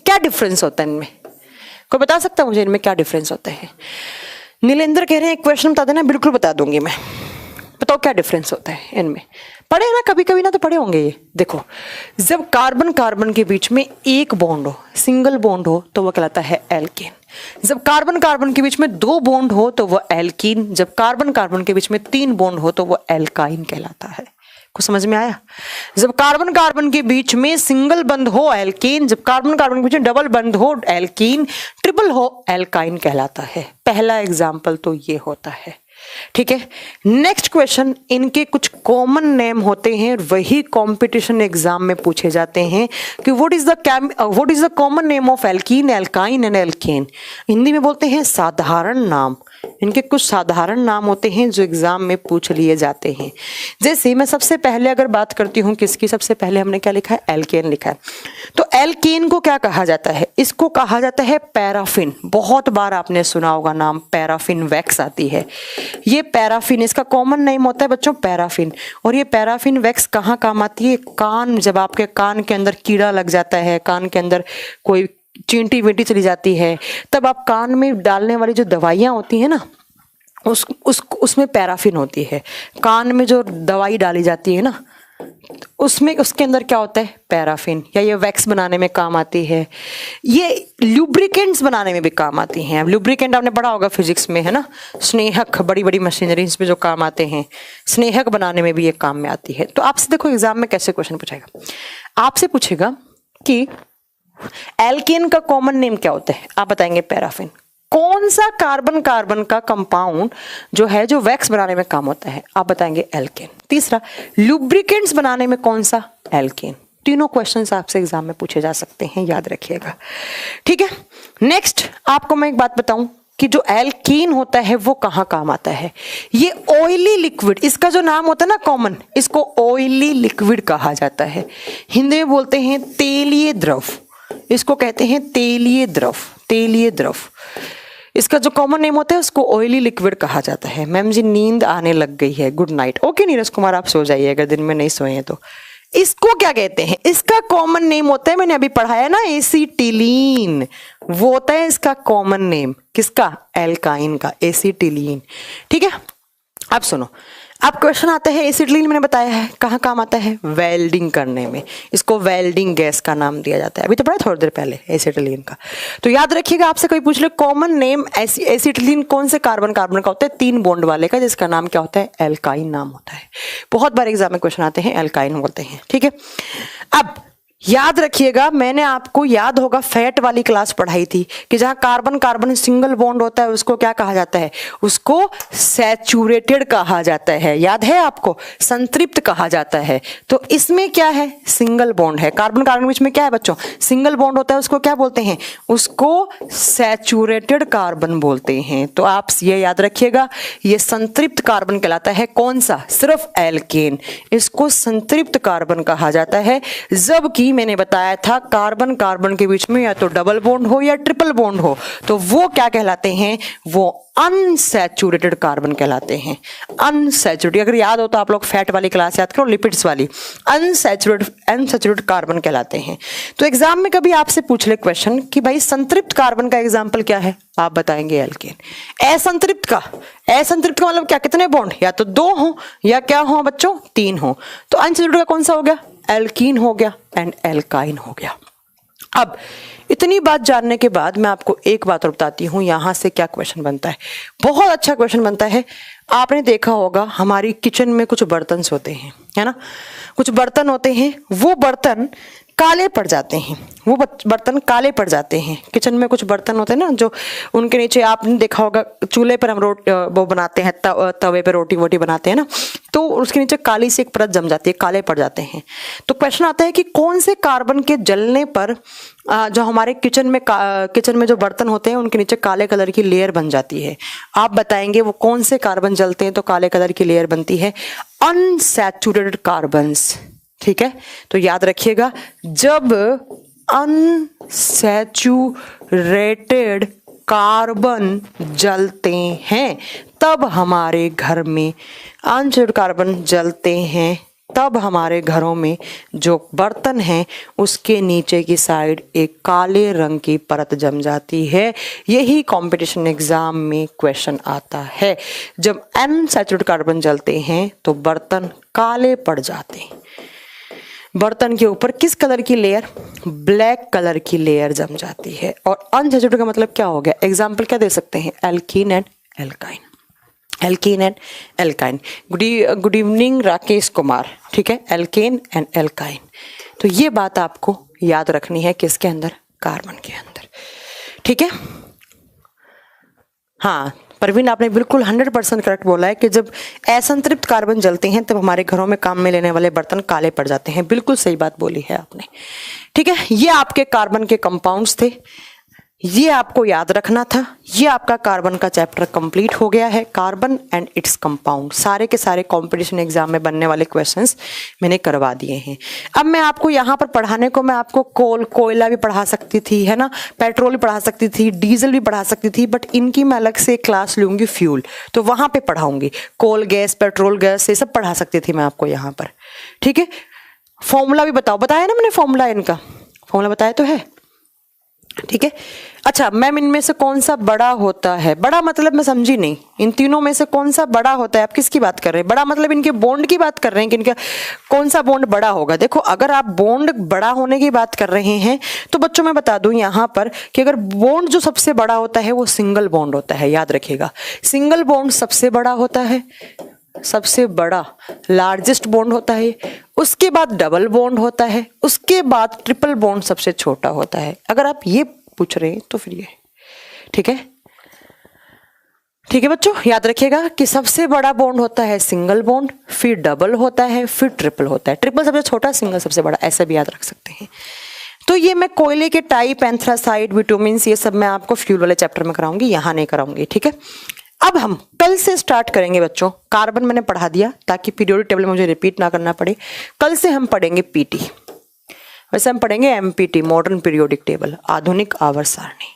क्या डिफरेंस होता है इनमें? कोई बता सकता है मुझे इनमें क्या डिफरेंस होता है? नीलेंद्र कह रहे हैं एक क्वेश्चन बता देना. बिल्कुल बता दूंगी मैं. बताओ क्या डिफरेंस होता है इनमें? पढ़े ना कभी कभी ना, तो पढ़े होंगे ये। देखो, जब कार्बन कार्बन के बीच में एक बॉन्ड हो, सिंगल बॉन्ड हो, तो वो कहलाता है एल्केन। जब कार्बन कार्बन के बीच में 2 बॉन्ड हो तो वो एल्कीन। जब कार्बन कार्बन के बीच में 3 बॉन्ड हो तो वो एल्काइन कहलाता है। कुछ समझ में आया? जब कार्बन कार्बन के बीच में सिंगल बंद हो एल्केन, जब कार्बन कार्बन के बीच में डबल बंद हो एल्कीन, ट्रिपल हो एल्काइन कहलाता है। पहला एग्जाम्पल तो ये होता है। ठीक है, नेक्स्ट क्वेश्चन, इनके कुछ कॉमन नेम होते हैं, वही कंपटीशन एग्जाम में पूछे जाते हैं कि what is the common name of alkene, alkyne and alkane. Hindi में बोलते हैं साधारण नाम। इनके कुछ साधारण नाम होते हैं जो एग्जाम में पूछ लिए जाते हैं। जैसे मैं सबसे पहले अगर बात करती हूँ किसकी, सबसे पहले हमने क्या लिखा है? एल्केन लिखा है। तो एल्केन को क्या कहा जाता है? इसको कहा जाता है पैराफिन। बहुत बार आपने सुना होगा नाम, पैराफिन वैक्स आती है। ये पैराफिन, इसका कॉमन नेम होता है बच्चों पैराफिन। और ये पैराफिन वैक्स कहाँ काम आती है? कान, जब आपके कान के अंदर कीड़ा लग जाता है, कान के अंदर कोई चींटी वींटी चली जाती है, तब आप कान में डालने वाली जो दवाइयाँ होती हैं ना, उसमें पैराफिन होती है। कान में जो दवाई डाली जाती है ना, उसमें उसके अंदर क्या होता है? पैराफिन। या ये वैक्स बनाने में काम आती है, ये लुब्रिकेंट्स बनाने में भी काम आती हैं। अब लुब्रिकेंट आपने पढ़ा होगा फिजिक्स में, है ना? स्नेहक, बड़ी बड़ी मशीनरीज में जो काम आते हैं, स्नेहक बनाने में भी ये काम में आती है। तो आपसे देखो एग्जाम में कैसे क्वेश्चन पूछेगा, आपसे पूछेगा कि एल्केन का कॉमन नेम क्या होता है? आप बताएंगे पैराफिन। कौन सा कार्बन कार्बन का कंपाउंड जो है जो वैक्स बनाने में काम होता है? आप बताएंगे एल्केन। तीसरा, लुब्रिकेंट्स बनाने में कौन सा? एल्केन। तीनों क्वेश्चंस आपसे एग्जाम में पूछे जा सकते हैं, याद रखिएगा। ठीक है, नेक्स्ट आपको मैं एक बात बताऊं कि जो एल्कीन होता है वो कहाँ काम आता है? ये ऑयली लिक्विड, इसका जो नाम होता है ना कॉमन, इसको ऑयली लिक्विड कहा जाता है। हिंदी में बोलते हैं तेलीय द्रव, इसको कहते हैं तेलीय द्रव। तेलीय द्रव, इसका जो कॉमन नेम होता है उसको ऑयली लिक्विड कहा जाता है। मैम जी नींद आने लग गई है, good night. Okay Neeraj Kumar, आप सो जाइए अगर दिन में नहीं सोए हैं तो। इसको क्या कहते हैं? इसका कॉमन नेम होता है, मैंने अभी पढ़ाया ना, एसीटिलीन। वो होता है इसका कॉमन नेम, किसका? एल्काइन का, एसीटिलीन। ठीक है, अब सुनो, अब क्वेश्चन आता है, एसिटिलीन मैंने बताया है कहाँ काम आता है? वेल्डिंग करने में। इसको वेल्डिंग गैस का नाम दिया जाता है, अभी तो पढ़ा थोड़ी देर पहले एसिटिलीन का। तो याद रखिएगा, आपसे कोई पूछ ले कॉमन नेम एसिटिलीन कौन से कार्बन कार्बन का होता है? 3 बॉन्ड वाले का, जिसका नाम क्या होता है? एल्काइन नाम होता है। बहुत बार एग्जाम में क्वेश्चन आते हैं, एल्काइन बोलते हैं। ठीक है, अब याद रखिएगा, मैंने आपको याद होगा फैट वाली क्लास पढ़ाई थी कि जहां कार्बन कार्बन सिंगल बॉन्ड होता है उसको क्या कहा जाता है? उसको सैचुरेटेड कहा जाता है। याद है आपको? संतृप्त कहा जाता है। तो इसमें क्या है? सिंगल बॉन्ड है। कार्बन कार्बन के बीच में क्या है बच्चों? सिंगल बॉन्ड होता है, उसको क्या बोलते हैं? उसको सैचुरेटेड कार्बन बोलते हैं। तो आप ये याद रखिएगा, ये संतृप्त कार्बन कहलाता है। कौन सा? सिर्फ एल्केन, इसको संतृप्त कार्बन कहा जाता है। जबकि मैंने बताया था कार्बन कार्बन के बीच में या तो डबल बॉन्ड हो या ट्रिपल बॉन्ड हो तो वो क्या कहलाते हैं? वो अनसैचुरेटेड कार्बन कहलाते हैं। अनसैचुरेटेड, अगर याद हो तो आप लोग फैट वाली क्लास याद करो, लिपिड्स वाली। अनसैचुरेटेड कार्बन कहलाते हैं। तो एग्जाम में कभी आपसे पूछ ले क्वेश्चन कि भाई संतृप्त कार्बन का एग्जाम्पल क्या है? आप बताएंगे एल्केन। असंतृप्त का मतलब क्या? कितने बॉन्ड? या तो 2 हो या क्या हो बच्चों? 3 हो। तो अनसैचुरेटेड का कौन सा हो गया? एल्कीन हो गया एंड एल्काइन हो गया। अब इतनी बात जानने के बाद मैं आपको एक बात और बताती हूं, यहां से क्या क्वेश्चन बनता है। बहुत अच्छा क्वेश्चन बनता है। आपने देखा होगा हमारी किचन में कुछ बर्तन होते हैं, है ना? कुछ बर्तन होते हैं, वो बर्तन काले पड़ जाते हैं। वो बर्तन काले पड़ जाते हैं। किचन में कुछ बर्तन होते हैं ना, जो उनके नीचे आपने देखा होगा, चूल्हे पर हम वो बनाते हैं, तवे पे रोटी वोटी बनाते हैं ना, तो उसके नीचे काली सी एक परत जम जाती है, काले पड़ जाते हैं। तो क्वेश्चन आता है कि कौन से कार्बन के जलने पर जो हमारे किचन में जो बर्तन होते हैं उनके नीचे काले कलर की लेयर बन जाती है। आप बताएंगे वो कौन से कार्बन जलते हैं तो काले कलर की लेयर बनती है? Unsaturated carbons. ठीक है, तो याद रखिएगा, जब अनसैचुरेटेड कार्बन जलते हैं तब हमारे घर में अनसैचुरेटेड कार्बन जलते हैं तब हमारे घरों में जो बर्तन हैं उसके नीचे की साइड एक काले रंग की परत जम जाती है। यही कंपटीशन एग्जाम में क्वेश्चन आता है। जब अनसैचुरेटेड कार्बन जलते हैं तो बर्तन काले पड़ जाते हैं। बर्तन के ऊपर किस कलर की लेयर? ब्लैक कलर की लेयर जम जाती है। और अनसैचुरेटेड का मतलब क्या हो गया? एग्जाम्पल क्या दे सकते हैं? Alkene and alkyne, alkene and alkyne. Good evening Rakesh Kumar, ठीक है, एल्केन एंड एल्काइन। तो ये बात आपको याद रखनी है किसके अंदर? कार्बन के अंदर, ठीक है। हाँ परवीन, आपने बिल्कुल 100% करेक्ट बोला है कि जब असंतृप्त कार्बन जलते हैं तब हमारे घरों में काम में लेने वाले बर्तन काले पड़ जाते हैं। बिल्कुल सही बात बोली है आपने, ठीक है। ये आपके कार्बन के कंपाउंड्स थे, ये आपको याद रखना था। ये आपका कार्बन का चैप्टर कंप्लीट हो गया है। कार्बन एंड इट्स कंपाउंड सारे के सारे कंपटीशन एग्जाम में बनने वाले क्वेश्चंस मैंने करवा दिए हैं। अब मैं आपको यहाँ पर पढ़ाने को मैं आपको कोयला भी पढ़ा सकती थी, है ना, पेट्रोल भी पढ़ा सकती थी, डीजल भी पढ़ा सकती थी, बट इनकी मैं अलग से क्लास लूंगी फ्यूल, तो वहां पे पढ़ाऊंगी। कोल गैस, पेट्रोल गैस, ये सब पढ़ा सकती थी मैं आपको यहाँ पर, ठीक है। फॉर्मूला भी बताया ना मैंने, फॉर्मूला इनका फॉर्मूला बताया तो है, ठीक है। अच्छा मैम, इनमें से कौन सा बड़ा होता है? बड़ा मतलब मैं समझी नहीं, इन तीनों में से कौन सा बड़ा होता है? आप किसकी बात कर रहे हैं? बड़ा मतलब इनके बॉन्ड की बात कर रहे हैं कि इनका कौन सा बॉन्ड बड़ा होगा? देखो अगर आप बॉन्ड बड़ा होने की बात कर रहे हैं तो बच्चों मैं बता दूं यहाँ पर कि अगर बॉन्ड जो सबसे बड़ा होता है वो सिंगल बॉन्ड होता है, याद रखिएगा। सिंगल बॉन्ड सबसे बड़ा होता है, सबसे बड़ा लार्जेस्ट बॉन्ड होता है, उसके बाद डबल बॉन्ड होता है, उसके बाद ट्रिपल बॉन्ड सबसे छोटा होता है। अगर आप ये पूछ रहे हैं तो फिर ये, ठीक है, ठीक है बच्चों, याद रखिएगा कि सबसे बड़ा बॉन्ड होता है सिंगल बॉन्ड, फिर डबल होता है, फिर ट्रिपल होता है। ट्रिपल सबसे छोटा, सिंगल सबसे बड़ा, ऐसा भी याद रख सकते हैं। तो ये मैं कोयले के टाइप, एंथ्रासाइड, विटामिन्स, ये सब मैं आपको फ्यूल वाले चैप्टर में कराऊंगी, यहां नहीं कराऊंगी, ठीक है। अब हम कल से स्टार्ट करेंगे बच्चों। कार्बन मैंने पढ़ा दिया ताकि पीरियोडिक टेबल मुझे रिपीट ना करना पड़े। कल से हम पढ़ेंगे पीटी, वैसे हम पढ़ेंगे एमपीटी, मॉडर्न पीरियोडिक टेबल, आधुनिक आवर्त सारणी।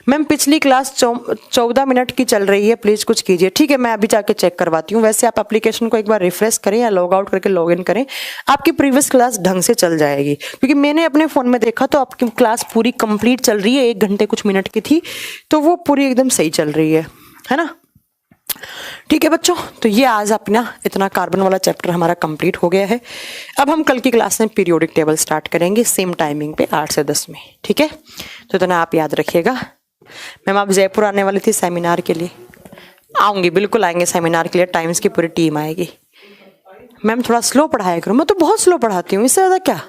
मैम पिछली क्लास 14 मिनट की चल रही है, प्लीज कुछ कीजिए, ठीक है। मैं अभी जाके चेक करवाती हूँ। वैसे आप एप्लीकेशन को एक बार रिफ्रेश करें या लॉग आउट करके लॉग इन करें, आपकी प्रीवियस क्लास ढंग से चल जाएगी। क्योंकि मैंने अपने फोन में देखा तो आपकी क्लास पूरी कंप्लीट चल रही है, 1 घंटे कुछ मिनट की थी, तो वो पूरी एकदम सही चल रही है ना, ठीक है बच्चों। तो ये आज अपना इतना कार्बन वाला चैप्टर हमारा कंप्लीट हो गया है। अब हम कल की क्लास में पीरियोडिक टेबल स्टार्ट करेंगे सेम टाइमिंग पे 8 से 10 में, ठीक है। तो इतना आप याद रखिएगा। मैम आप जयपुर आने वाली थी सेमिनार के लिए? आऊंगी, बिल्कुल आएंगे सेमिनार के लिए, टाइम्स की पूरी टीम आएगी। मैम थोड़ा स्लो पढ़ाया करो, मैं तो बहुत स्लो पढ़ाती हूँ, इससे ज़्यादा क्या।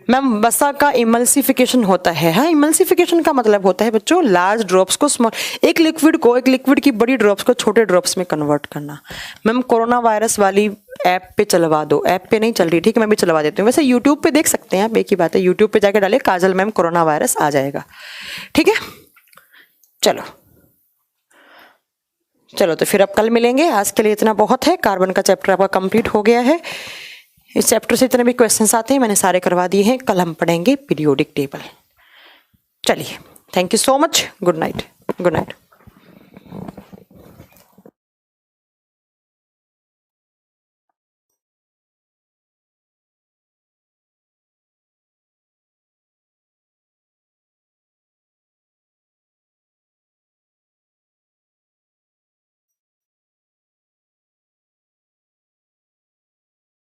मैम वसा का इमल्सिफिकेशन होता है। हाँ, इमल्सिफिकेशन का मतलब होता है बच्चों लार्ज ड्रॉप्स को स्मॉल, एक लिक्विड की बड़ी ड्रॉप्स को छोटे ड्रॉप्स में कन्वर्ट करना। मैम कोरोना वायरस वाली ऐप पे चलवा दो, ऐप पे नहीं चल रही, ठीक है, मैं भी चलवा देती हूँ। वैसे यूट्यूब पे देख सकते हैं आप, एक ही बात है, यूट्यूब पे जाके डाले काजल मैम कोरोना वायरस, आ जाएगा, ठीक है। चलो तो फिर अब कल मिलेंगे। आज के लिए इतना बहुत है, कार्बन का चैप्टर आपका कंप्लीट हो गया है। इस चैप्टर से जितने भी क्वेश्चंस आते हैं मैंने सारे करवा दिए हैं। कल हम पढ़ेंगे पीरियोडिक टेबल। चलिए, thank you so much, good night, good night.